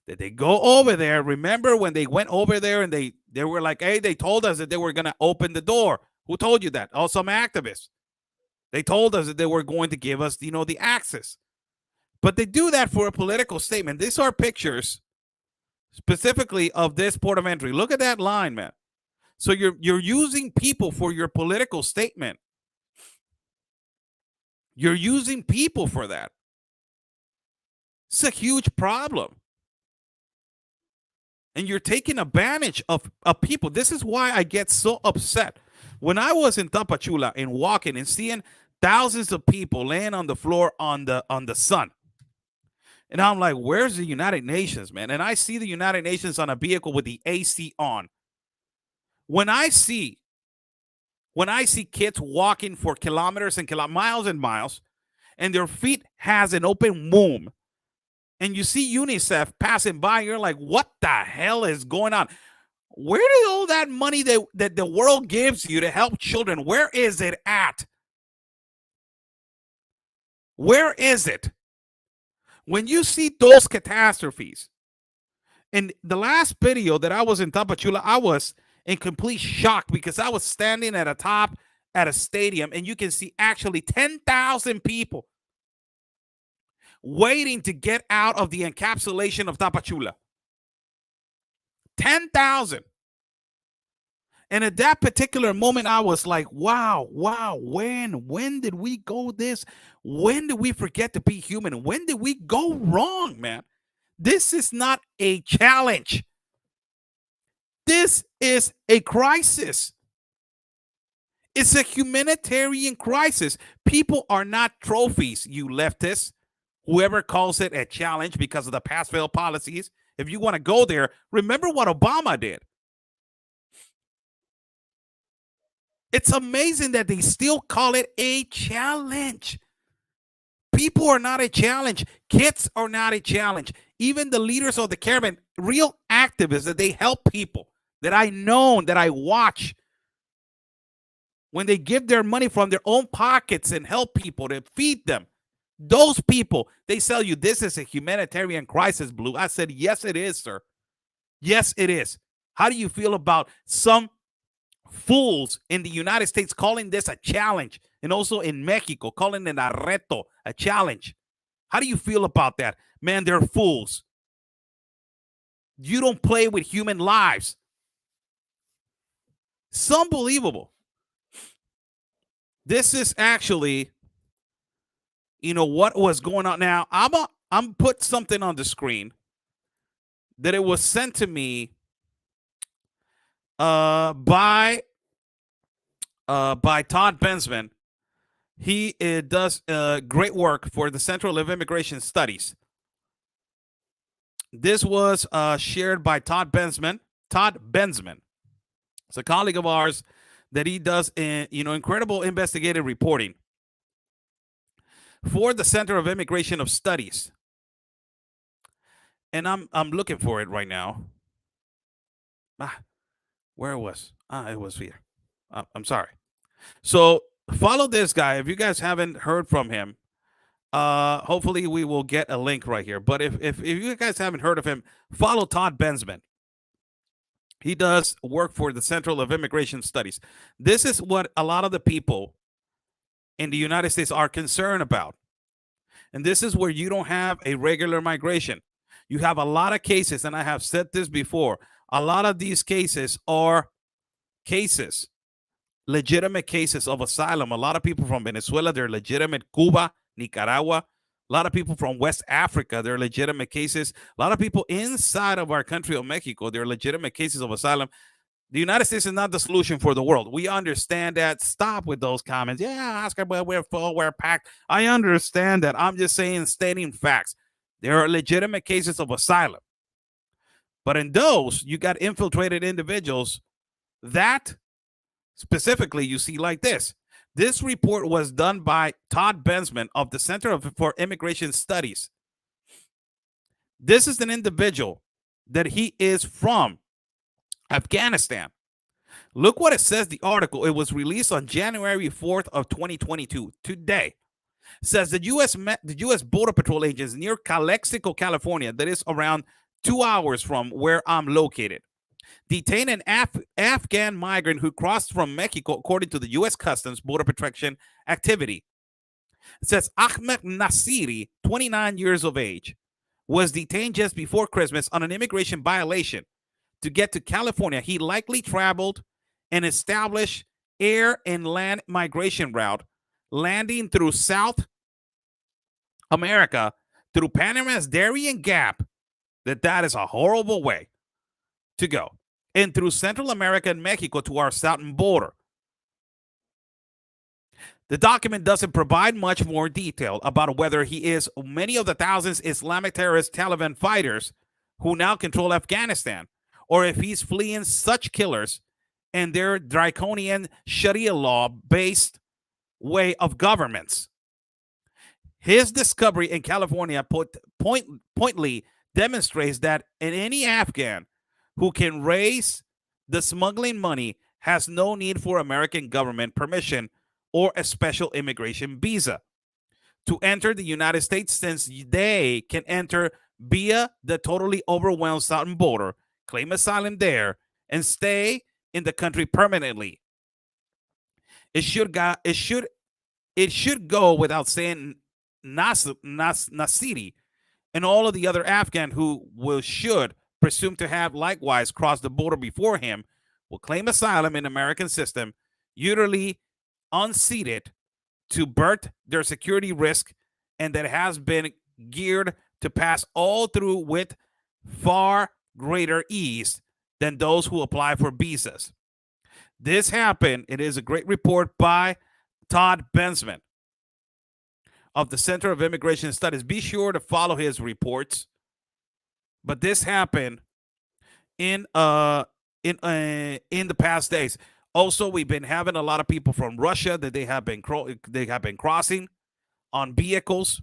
That they go over there. Remember when they went over there and they were like, hey, they told us that they were going to open the door. Who told you that? Oh, some activists. They told us that they were going to give us, the access. But they do that for a political statement. These are pictures specifically of this port of entry. Look at that line, man. So you're using people for your political statement. You're using people for that. It's a huge problem. And you're taking advantage of people. This is why I get so upset. When I was in Tapachula and walking and seeing thousands of people laying on the floor on the sun. And I'm like, where's the United Nations, man? And I see the United Nations on a vehicle with the AC on. When I see kids walking for kilometers and miles and miles, and their feet has an open womb, and you see UNICEF passing by, you're like, what the hell is going on? Where did all that money that the world gives you to help children, where is it at? Where is it? When you see those catastrophes, in the last video that I was in Tapachula, I was in complete shock because I was standing at a stadium, and you can see actually 10,000 people waiting to get out of the encapsulation of Tapachula. 10,000. And at that particular moment, I was like, wow, when did we go this? When did we forget to be human? When did we go wrong, man? This is not a challenge. This is a crisis. It's a humanitarian crisis. People are not trophies, you leftists. Whoever calls it a challenge because of the pass-fail policies. If you want to go there, remember what Obama did. It's amazing that they still call it a challenge. People are not a challenge. Kids are not a challenge. Even the leaders of the caravan, real activists that they help people, that I know, that I watch, when they give their money from their own pockets and help people to feed them, those people, they tell you this is a humanitarian crisis, Blue. I said, yes, it is, sir. Yes, it is. How do you feel about some fools in the United States calling this a challenge, and also in Mexico calling it a reto, a challenge? How do you feel about that? Man, they're fools. You don't play with human lives. It's unbelievable. This is actually, what was going on. Now, I'm put something on the screen that it was sent to me by Todd Bensman. He does great work for the Center of Immigration Studies. This was shared by Todd Bensman. Todd Bensman. It's a colleague of ours that he does, incredible investigative reporting for the Center of Immigration of Studies. And I'm looking for it right now. Where it was? It was here. I'm sorry. So follow this guy. If you guys haven't heard from him, hopefully we will get a link right here. But if you guys haven't heard of him, follow Todd Bensman. He does work for the Center of Immigration Studies. This is what a lot of the people in the United States are concerned about. And this is where you don't have a regular migration. You have a lot of cases, and I have said this before. A lot of these cases are cases, legitimate cases of asylum. A lot of people from Venezuela, they're legitimate. Cuba, Nicaragua, a lot of people from West Africa, they're legitimate cases. A lot of people inside of our country of Mexico, they're legitimate cases of asylum. The United States is not the solution for the world. We understand that. Stop with those comments. Yeah, Oscar, well, we're full, we're packed. I understand that. I'm just saying, stating facts. There are legitimate cases of asylum. But in those, you got infiltrated individuals that specifically you see like this. This report was done by Todd Bensman of the Center for Immigration Studies. This is an individual that he is from Afghanistan. Look what it says, the article. It was released on January 4th of 2022, today. It says the U.S. Border Patrol agents near Calexico, California, that is around 2 hours from where I'm located, detained an Afghan migrant who crossed from Mexico according to the U.S. Customs Border Protection activity. It says Ahmed Nasiri, 29 years of age, was detained just before Christmas on an immigration violation. To get to California, he likely traveled an established air and land migration route, landing through South America, through Panama's Darien Gap. That is a horrible way to go. And through Central America and Mexico to our southern border. The document doesn't provide much more detail about whether he is many of the thousands Islamic terrorist Taliban fighters who now control Afghanistan, or if he's fleeing such killers and their draconian Sharia law-based way of governments. His discovery in California pointedly demonstrates that any Afghan who can raise the smuggling money has no need for American government permission or a special immigration visa to enter the United States, since they can enter via the totally overwhelmed southern border, claim asylum there, and stay in the country permanently. It should go without saying Nasiri and all of the other Afghan who should presume to have likewise crossed the border before him will claim asylum in the American system, usually unseated, to birth their security risk, and that has been geared to pass all through with far greater ease than those who apply for visas. This happened. It is a great report by Todd Bensman of the Center of Immigration Studies. Be sure to follow his reports. But this happened in the past days. Also, we've been having a lot of people from Russia that they have been crossing on vehicles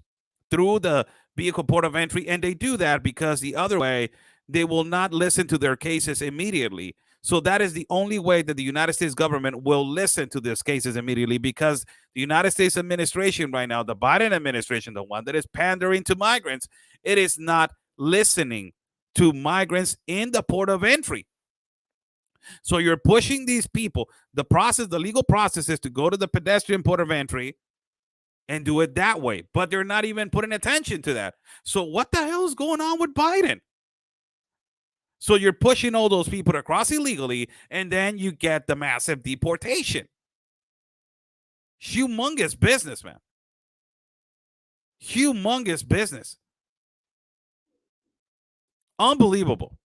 through the vehicle port of entry, and they do that because the other way they will not listen to their cases immediately. So that is the only way that the United States government will listen to these cases immediately, because the United States administration right now, the Biden administration, the one that is pandering to migrants, it is not listening to migrants in the port of entry. So you're pushing these people. The legal process is to go to the pedestrian port of entry and do it that way. But they're not even putting attention to that. So what the hell is going on with Biden? So you're pushing all those people to cross illegally, and then you get the massive deportation. Humongous business, man. Humongous business. Unbelievable.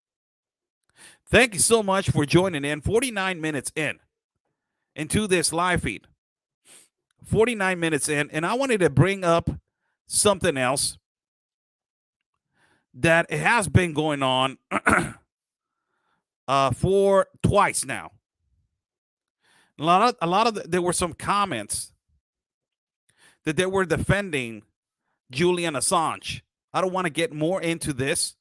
Thank you so much for joining in. 49 minutes into this live feed. 49 minutes in, and I wanted to bring up something else that it has been going on for twice now. There were some comments that they were defending Julian Assange. I don't want to get more into this,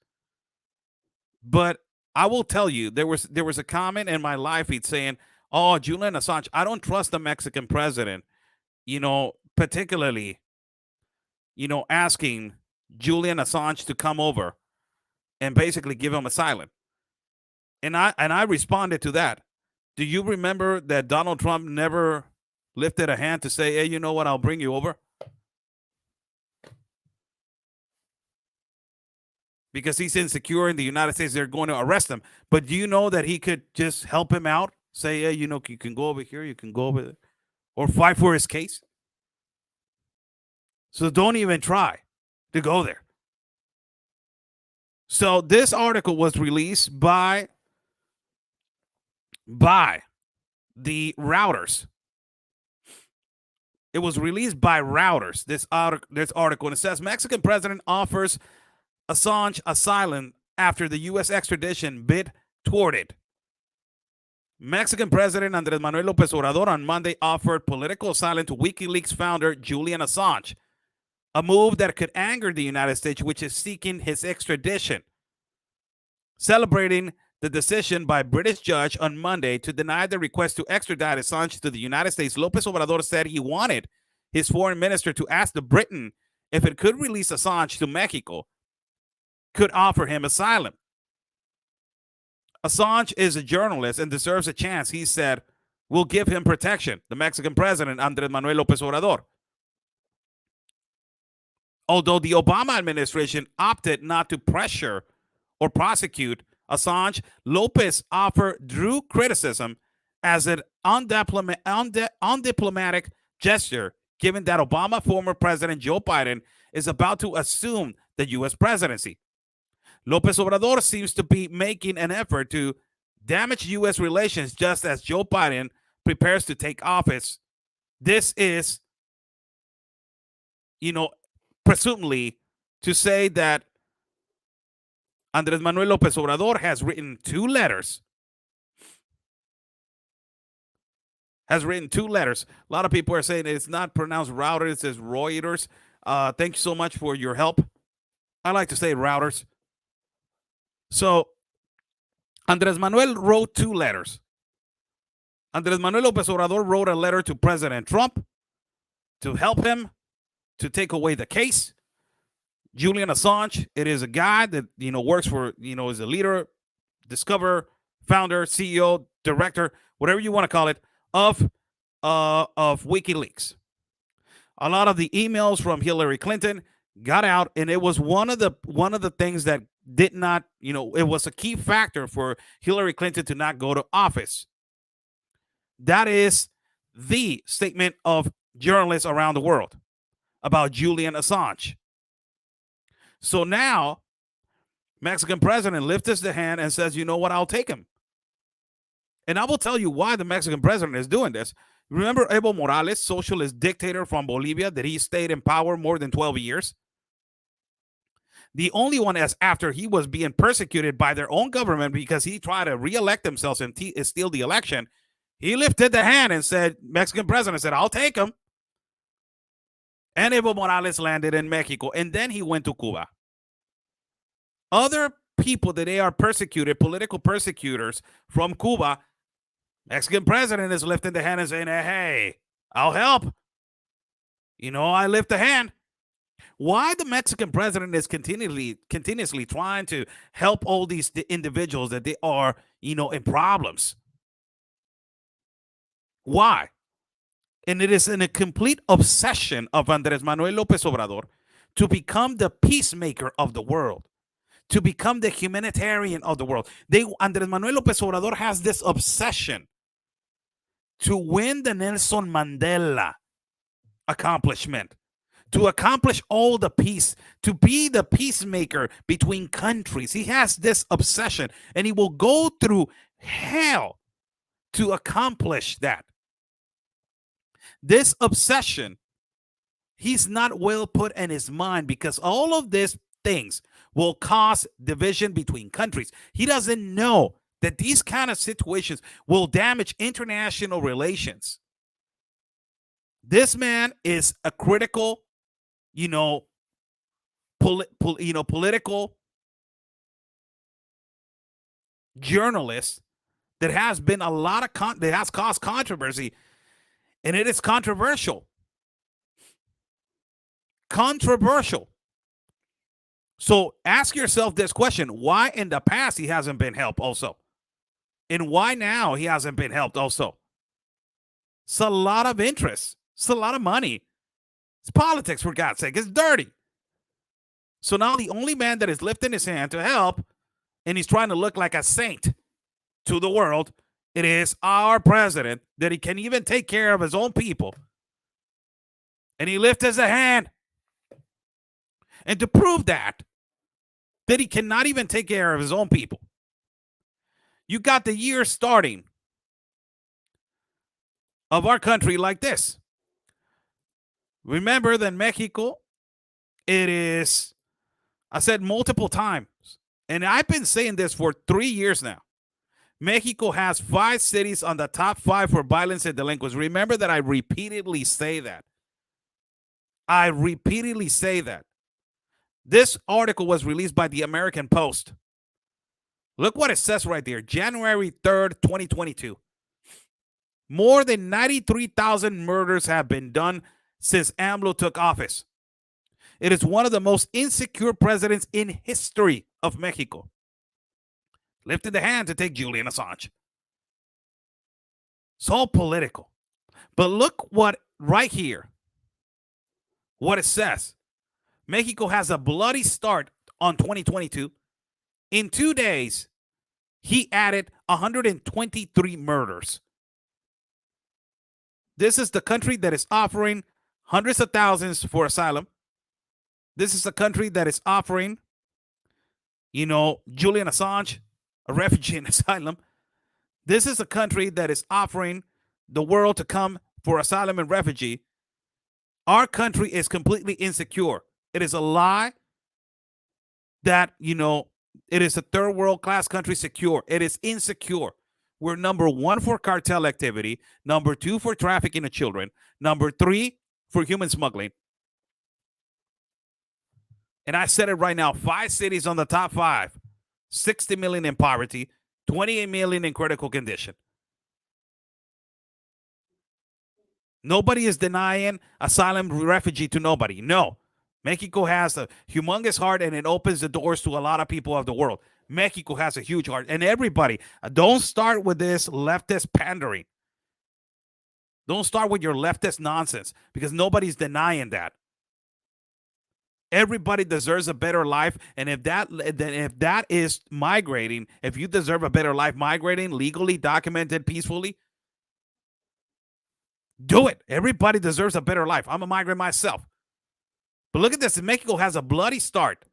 but I will tell you, there was a comment in my live feed saying, "Oh, Julian Assange, I don't trust the Mexican president." Particularly, asking Julian Assange to come over and basically give him asylum. And I responded to that. Do you remember that Donald Trump never lifted a hand to say, "Hey, you know what? I'll bring you over"? because he's insecure in the United States. They're going to arrest him. But do you know that he could just help him out? Say, hey, you can go over here, you can go over there, or fight for his case. So don't even try to go there. So this article was released by the Routers. It was released by Routers, this article, and it says Mexican president offers Assange asylum after the U.S. extradition bid thwarted. Mexican President Andrés Manuel López Obrador on Monday offered political asylum to WikiLeaks founder Julian Assange, a move that could anger the United States, which is seeking his extradition. Celebrating the decision by a British judge on Monday to deny the request to extradite Assange to the United States, López Obrador said he wanted his foreign minister to ask the Britain if it could release Assange to Mexico, could offer him asylum. Assange is a journalist and deserves a chance, he said. We'll give him protection, the Mexican president, Andrés Manuel López Obrador. Although the Obama administration opted not to pressure or prosecute Assange, Lopez drew criticism as an undiplomatic gesture, given that Obama former President Joe Biden is about to assume the U.S. presidency. López Obrador seems to be making an effort to damage U.S. relations just as Joe Biden prepares to take office. This is, presumably to say that Andrés Manuel López Obrador has written two letters. A lot of people are saying it's not pronounced Reuters, it says Reuters. Thank you so much for your help. I like to say Routers. So, Andrés Manuel wrote two letters. Andrés Manuel López Obrador wrote a letter to President Trump to help him to take away the case. Julian Assange, it is a guy that, works for, is a leader, discoverer, founder, CEO, director, whatever you want to call it, of WikiLeaks. A lot of the emails from Hillary Clinton got out, and it was one of the things that did not, it was a key factor for Hillary Clinton to not go to office. That is the statement of journalists around the world about Julian Assange. So now, Mexican president lifts the hand and says, you know what, I'll take him. And I will tell you why the Mexican president is doing this. Remember Evo Morales, socialist dictator from Bolivia, that he stayed in power more than 12 years? The only one as after he was being persecuted by their own government because he tried to reelect himself and steal the election, he lifted the hand and said, Mexican president said, I'll take him. And Evo Morales landed in Mexico, and then he went to Cuba. Other people that they are persecuted, political persecutors from Cuba, Mexican president is lifting the hand and saying, hey, I'll help. I lift the hand. Why the Mexican president is continuously trying to help all these individuals that they are, in problems? Why? And it is in a complete obsession of Andrés Manuel López Obrador to become the peacemaker of the world, to become the humanitarian of the world. Andrés Manuel López Obrador has this obsession to win the Nelson Mandela accomplishment, to accomplish all the peace, to be the peacemaker between countries. He has this obsession, and he will go through hell to accomplish that. This obsession, he's not well put in his mind, because all of these things will cause division between countries. He doesn't know that these kind of situations will damage international relations. This man is a critical, political journalist that has been a lot of that has caused controversy, and it is controversial. So ask yourself this question: why in the past he hasn't been helped also? And why now he hasn't been helped also? It's a lot of interest. It's a lot of money. It's politics, for God's sake. It's dirty. So now the only man that is lifting his hand to help, and he's trying to look like a saint to the world, it is our president, that he can even take care of his own people. And he lifts his hand. And to prove that he cannot even take care of his own people, you got the year starting of our country like this. Remember that Mexico, it is, I said multiple times, and I've been saying this for 3 years now. Mexico has 5 cities on the top 5 for violence and delinquency. Remember that I repeatedly say that. This article was released by the American Post. Look what it says right there. January 3rd, 2022. More than 93,000 murders have been done since AMLO took office. It is one of the most insecure presidents in history of Mexico. Lifted the hand to take Julian Assange. It's all political. But look what right here, what it says. Mexico has a bloody start on 2022. In 2 days, he added 123 murders. This is the country that is offering hundreds of thousands for asylum. This is a country that is offering, Julian Assange a refugee and asylum. This is a country that is offering the world to come for asylum and refugee. Our country is completely insecure. It is a lie that, it is a third world class country secure. It is insecure. We're number 1 for cartel activity, number 2 for trafficking of children, number 3 for human smuggling. And I said it right now, 5 cities on the top 5, 60 million in poverty, 28 million in critical condition. Nobody is denying asylum refugee to nobody. No. Mexico has a humongous heart, and it opens the doors to a lot of people of the world. Mexico has a huge heart. And everybody, don't start with this leftist pandering. Don't start with your leftist nonsense, because nobody's denying that. Everybody deserves a better life, and if that is migrating, if you deserve a better life migrating, legally, documented, peacefully, do it. Everybody deserves a better life. I'm a migrant myself. But look at this. Mexico has a bloody start.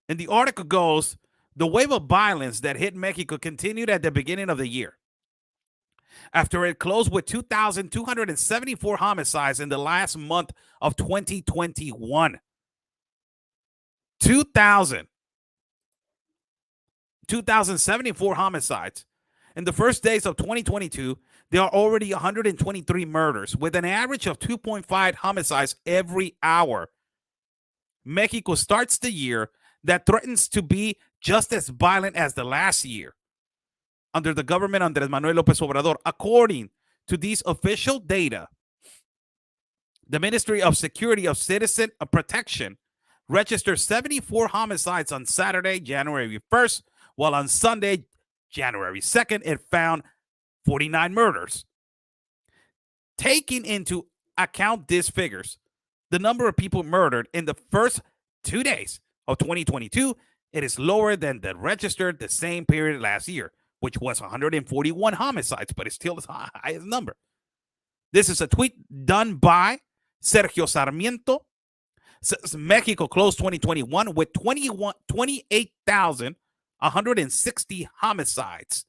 And the article goes, the wave of violence that hit Mexico continued at the beginning of the year, after it closed with 2,274 homicides in the last month of 2021. 2,074 homicides. In the first days of 2022, there are already 123 murders, with an average of 2.5 homicides every hour. Mexico starts the year that threatens to be just as violent as the last year under the government Andrés Manuel López Obrador. According to these official data, the Ministry of Security of Citizen Protection registered 74 homicides on Saturday, January 1st, while on Sunday, January 2nd, it found 49 murders. Taking into account these figures, the number of people murdered in the first 2 days of 2022, it is lower than the registered the same period last year, which was 141 homicides, but it's still the highest number. This is a tweet done by Sergio Sarmiento. Says Mexico closed 2021 with 28,160 homicides.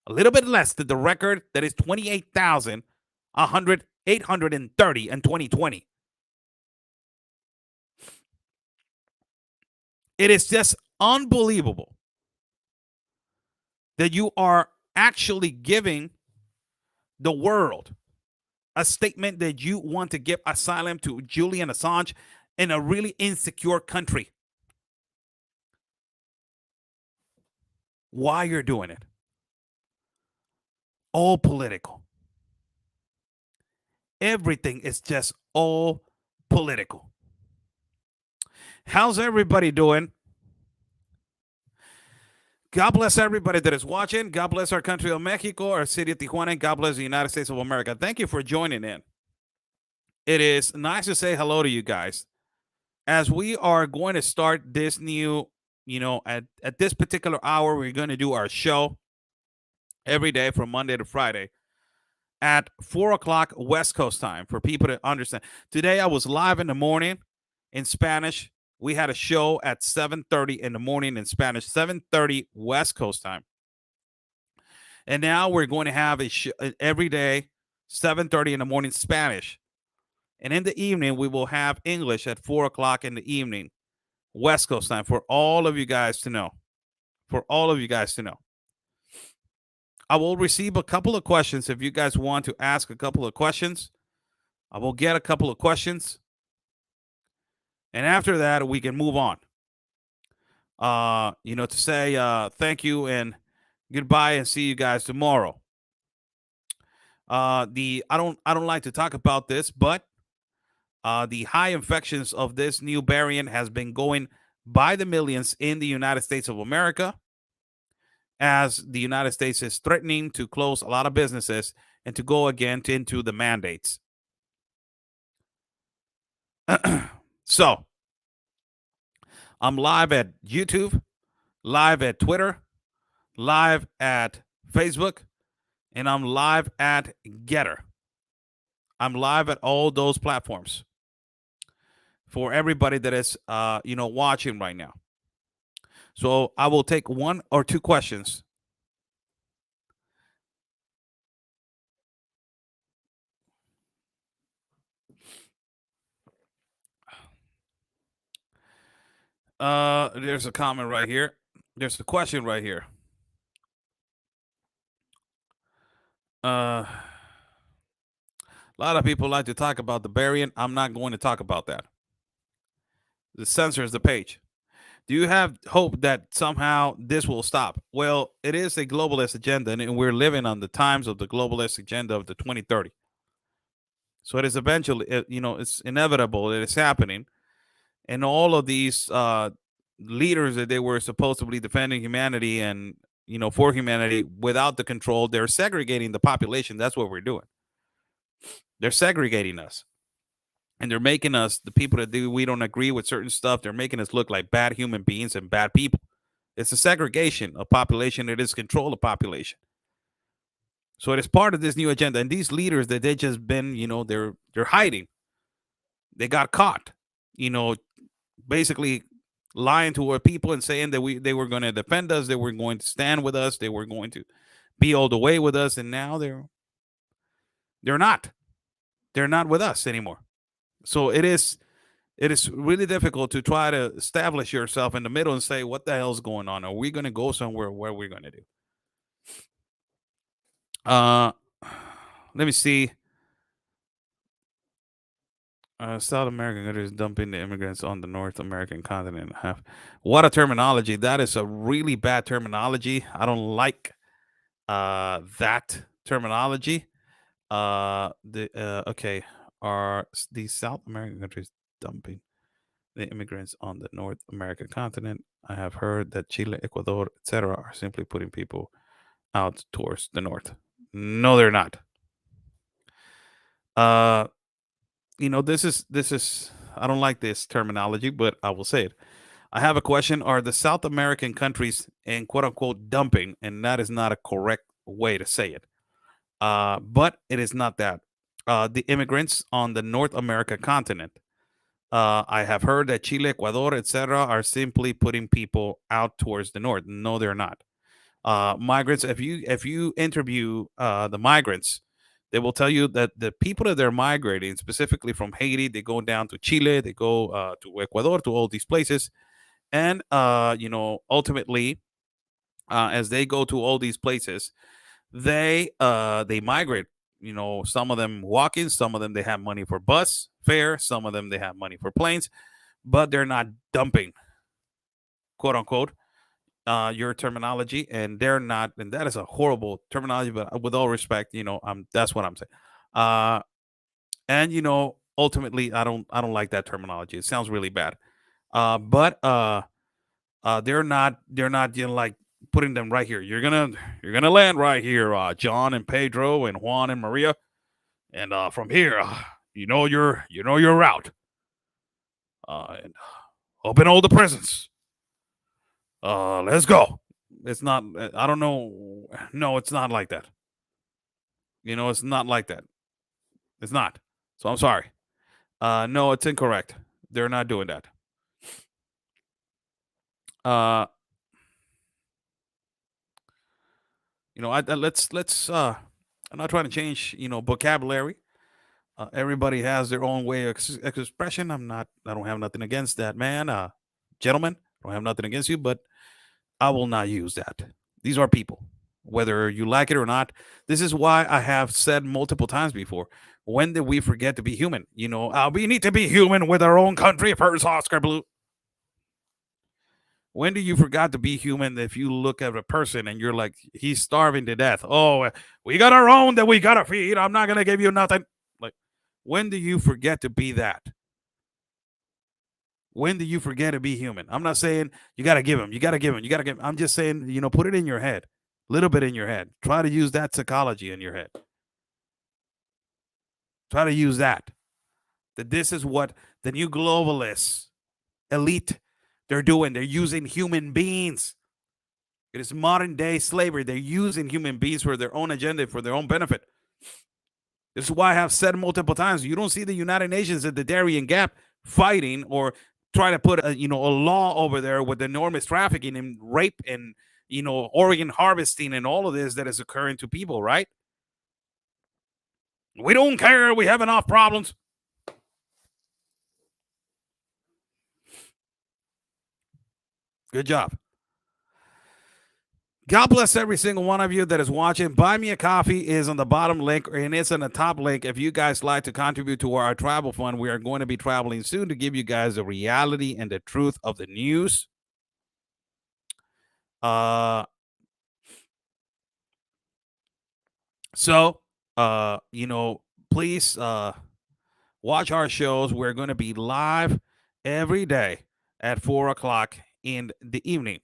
A little bit less than the record that is 28,830 in 2020. It is just unbelievable that you are actually giving the world a statement that you want to give asylum to Julian Assange in a really insecure country. Why you're doing it? All political. Everything is just all political. How's everybody doing? God bless everybody that is watching. God bless our country of Mexico, our city of Tijuana, and God bless the United States of America. Thank you for joining in. It is nice to say hello to you guys. as we are going to start this new, at this particular hour, we're going to do our show every day from Monday to Friday at 4 o'clock West Coast time for people to understand. Today I was live in the morning in Spanish. We had a show at 7:30 in the morning in Spanish, 7:30 West Coast time. And now we're going to have a show every day, 7:30 in the morning Spanish. And in the evening, we will have English at 4 o'clock in the evening, West Coast time, for all of you guys to know. For all of you guys to know. I will receive a couple of questions if you guys want to ask a couple of questions. I will get a couple of questions. And after that, we can move on. To say thank you and goodbye and see you guys tomorrow. I don't like to talk about this, but the high infections of this new variant has been going by the millions in the United States of America, as the United States is threatening to close a lot of businesses and to go again into the mandates. So, I'm live at YouTube, live at Twitter, live at Facebook, and I'm live at Getter. I'm live at all those platforms for everybody that is, watching right now. So I will take one or two questions. There's a comment right here. There's a question right here. A lot of people like to talk about the variant. I'm not going to talk about that. The censors the page. Do you have hope that somehow this will stop? Well, it is a globalist agenda, and we're living on the times of the globalist agenda of the 2030. So it is eventually, it's inevitable that it's happening. And all of these leaders that they were supposedly defending humanity and, for humanity without the control, they're segregating the population. That's what we're doing. They're segregating us. And they're making us, the people that we don't agree with certain stuff, they're making us look like bad human beings and bad people. It's a segregation of population. It is control of population. So it is part of this new agenda. And these leaders that they just been, they're hiding. They got caught, basically lying to our people and saying that they were going to defend us, they were going to stand with us, they were going to be all the way with us, and now they're not. They're not with us anymore. So it is really difficult to try to establish yourself in the middle and say, what the hell's going on? Are we going to go somewhere? What are we going to do? Let me see. South American countries dumping the immigrants on the North American continent. What a terminology! That is a really bad terminology. I don't like that terminology. Okay, are the South American countries dumping the immigrants on the North American continent? I have heard that Chile, Ecuador, etc., are simply putting people out towards the north. No, they're not. This is I don't like this terminology, but I will say it. I have a question. Are the South American countries in quote unquote dumping? And that is not a correct way to say it. But it is not that. The immigrants on the North America continent. I have heard that Chile, Ecuador, etc., are simply putting people out towards the north. No, they're not. Migrants. If you interview the migrants, they will tell you that the people that they're migrating, specifically from Haiti, they go down to Chile, they go to Ecuador, to all these places, and ultimately, as they go to all these places, they migrate. Some of them walking, some of them they have money for bus fare, some of them they have money for planes, but they're not dumping, quote unquote, your terminology, and they're not, and that is a horrible terminology. But with all respect, that's what I'm saying. And ultimately, I don't like that terminology. It sounds really bad. But they're not like putting them right here. You're gonna land right here, John and Pedro and Juan and Maria, and from here, you know your route. And open all the prisons. Let's go. It's not. I don't know. No, it's not like that. It's not like that. It's not. So I'm sorry. No, it's incorrect. They're not doing that. Let's. I'm not trying to change. Vocabulary. Everybody has their own way of expression. I don't have nothing against that, man. Gentlemen, I don't have nothing against you, but I will not use that. These are people, whether you like it or not. This is why I have said multiple times before. When did we forget to be human? We need to be human with our own country first, Oscar Blue. When do you forget to be human if you look at a person and you're like, he's starving to death? Oh, we got our own that we got to feed. I'm not going to give you nothing. Like, when do you forget to be that? When do you forget to be human? I'm not saying you got to give him. You got to give him. You got to give him. I'm just saying, put it in your head. A little bit in your head. Try to use that psychology in your head. Try to use that. That this is what the new globalists, elite, they're doing. They're using human beings. It is modern day slavery. They're using human beings for their own agenda, for their own benefit. This is why I have said multiple times, you don't see the United Nations at the Darien Gap fighting or trying to put a law over there with enormous trafficking and rape and organ harvesting and all of this that is occurring to people, right? We don't care. We have enough problems. Good job. God bless every single one of you that is watching. Buy Me a Coffee is on the bottom link, and it's on the top link. If you guys like to contribute to our travel fund, we are going to be traveling soon to give you guys the reality and the truth of the news. Please watch our shows. We're going to be live every day at 4:00 in the evening.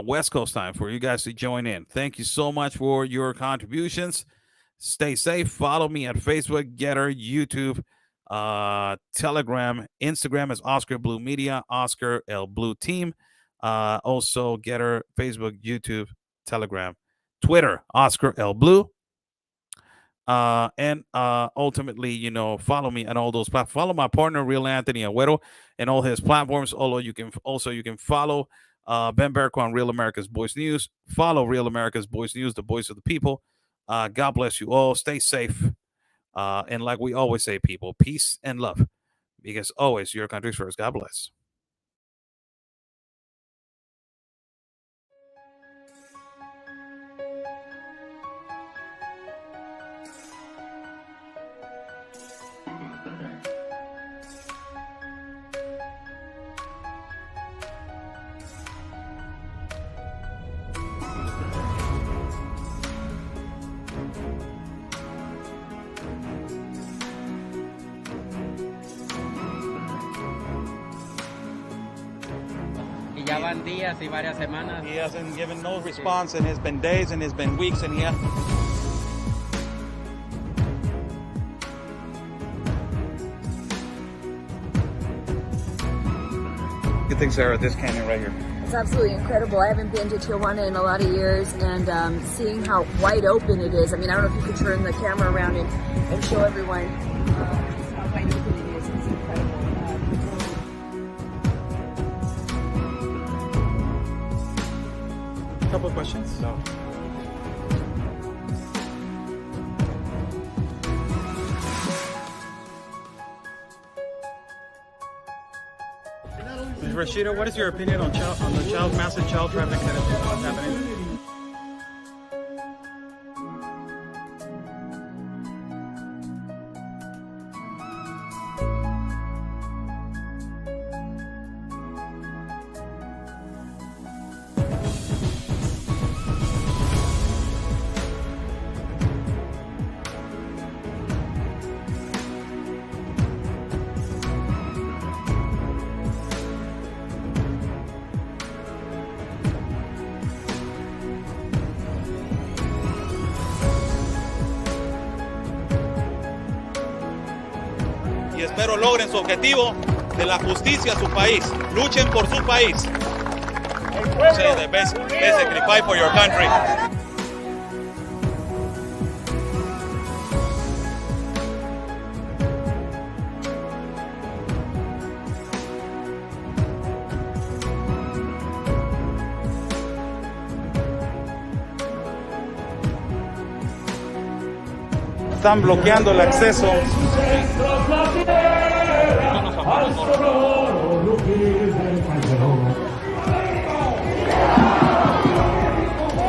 West Coast time for you guys to join in. Thank you so much for your contributions. Stay safe. Follow me at Facebook, Getter, YouTube, Telegram, Instagram is Oscar Blue Media, Oscar L Blue Team. Also Getter, Facebook, YouTube, Telegram, Twitter, Oscar L Blue. And ultimately, follow me on all those platforms. Follow my partner, Real Anthony Agüero, and all his platforms. Although you can follow Ben Berko on Real America's Voice News. Follow Real America's Voice News, the voice of the people. God bless you all. Stay safe. And like we always say, people, peace and love. Because always your country's first. God bless. Ya van días y varias semanas. He hasn't given no response, and it's been days and it's been weeks, and Good thing, Sarah, this canyon right here. It's absolutely incredible. I haven't been to Tijuana in a lot of years, and seeing how wide open it is. I mean, I don't know if you could turn the camera around and show everyone just how wide open it is. It's incredible. A couple of questions. So. Rashida, what is your opinion on the massive child trafficking that is happening? Y espero logren su objetivo de la justicia a su país. Luchen por su país. Say the best sacrifice for your country. Están bloqueando el acceso.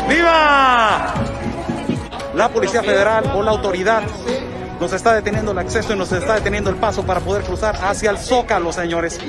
¡Viva! La Policía Federal o la autoridad nos está deteniendo el acceso y nos está deteniendo el paso para poder cruzar hacia el Zócalo, señores.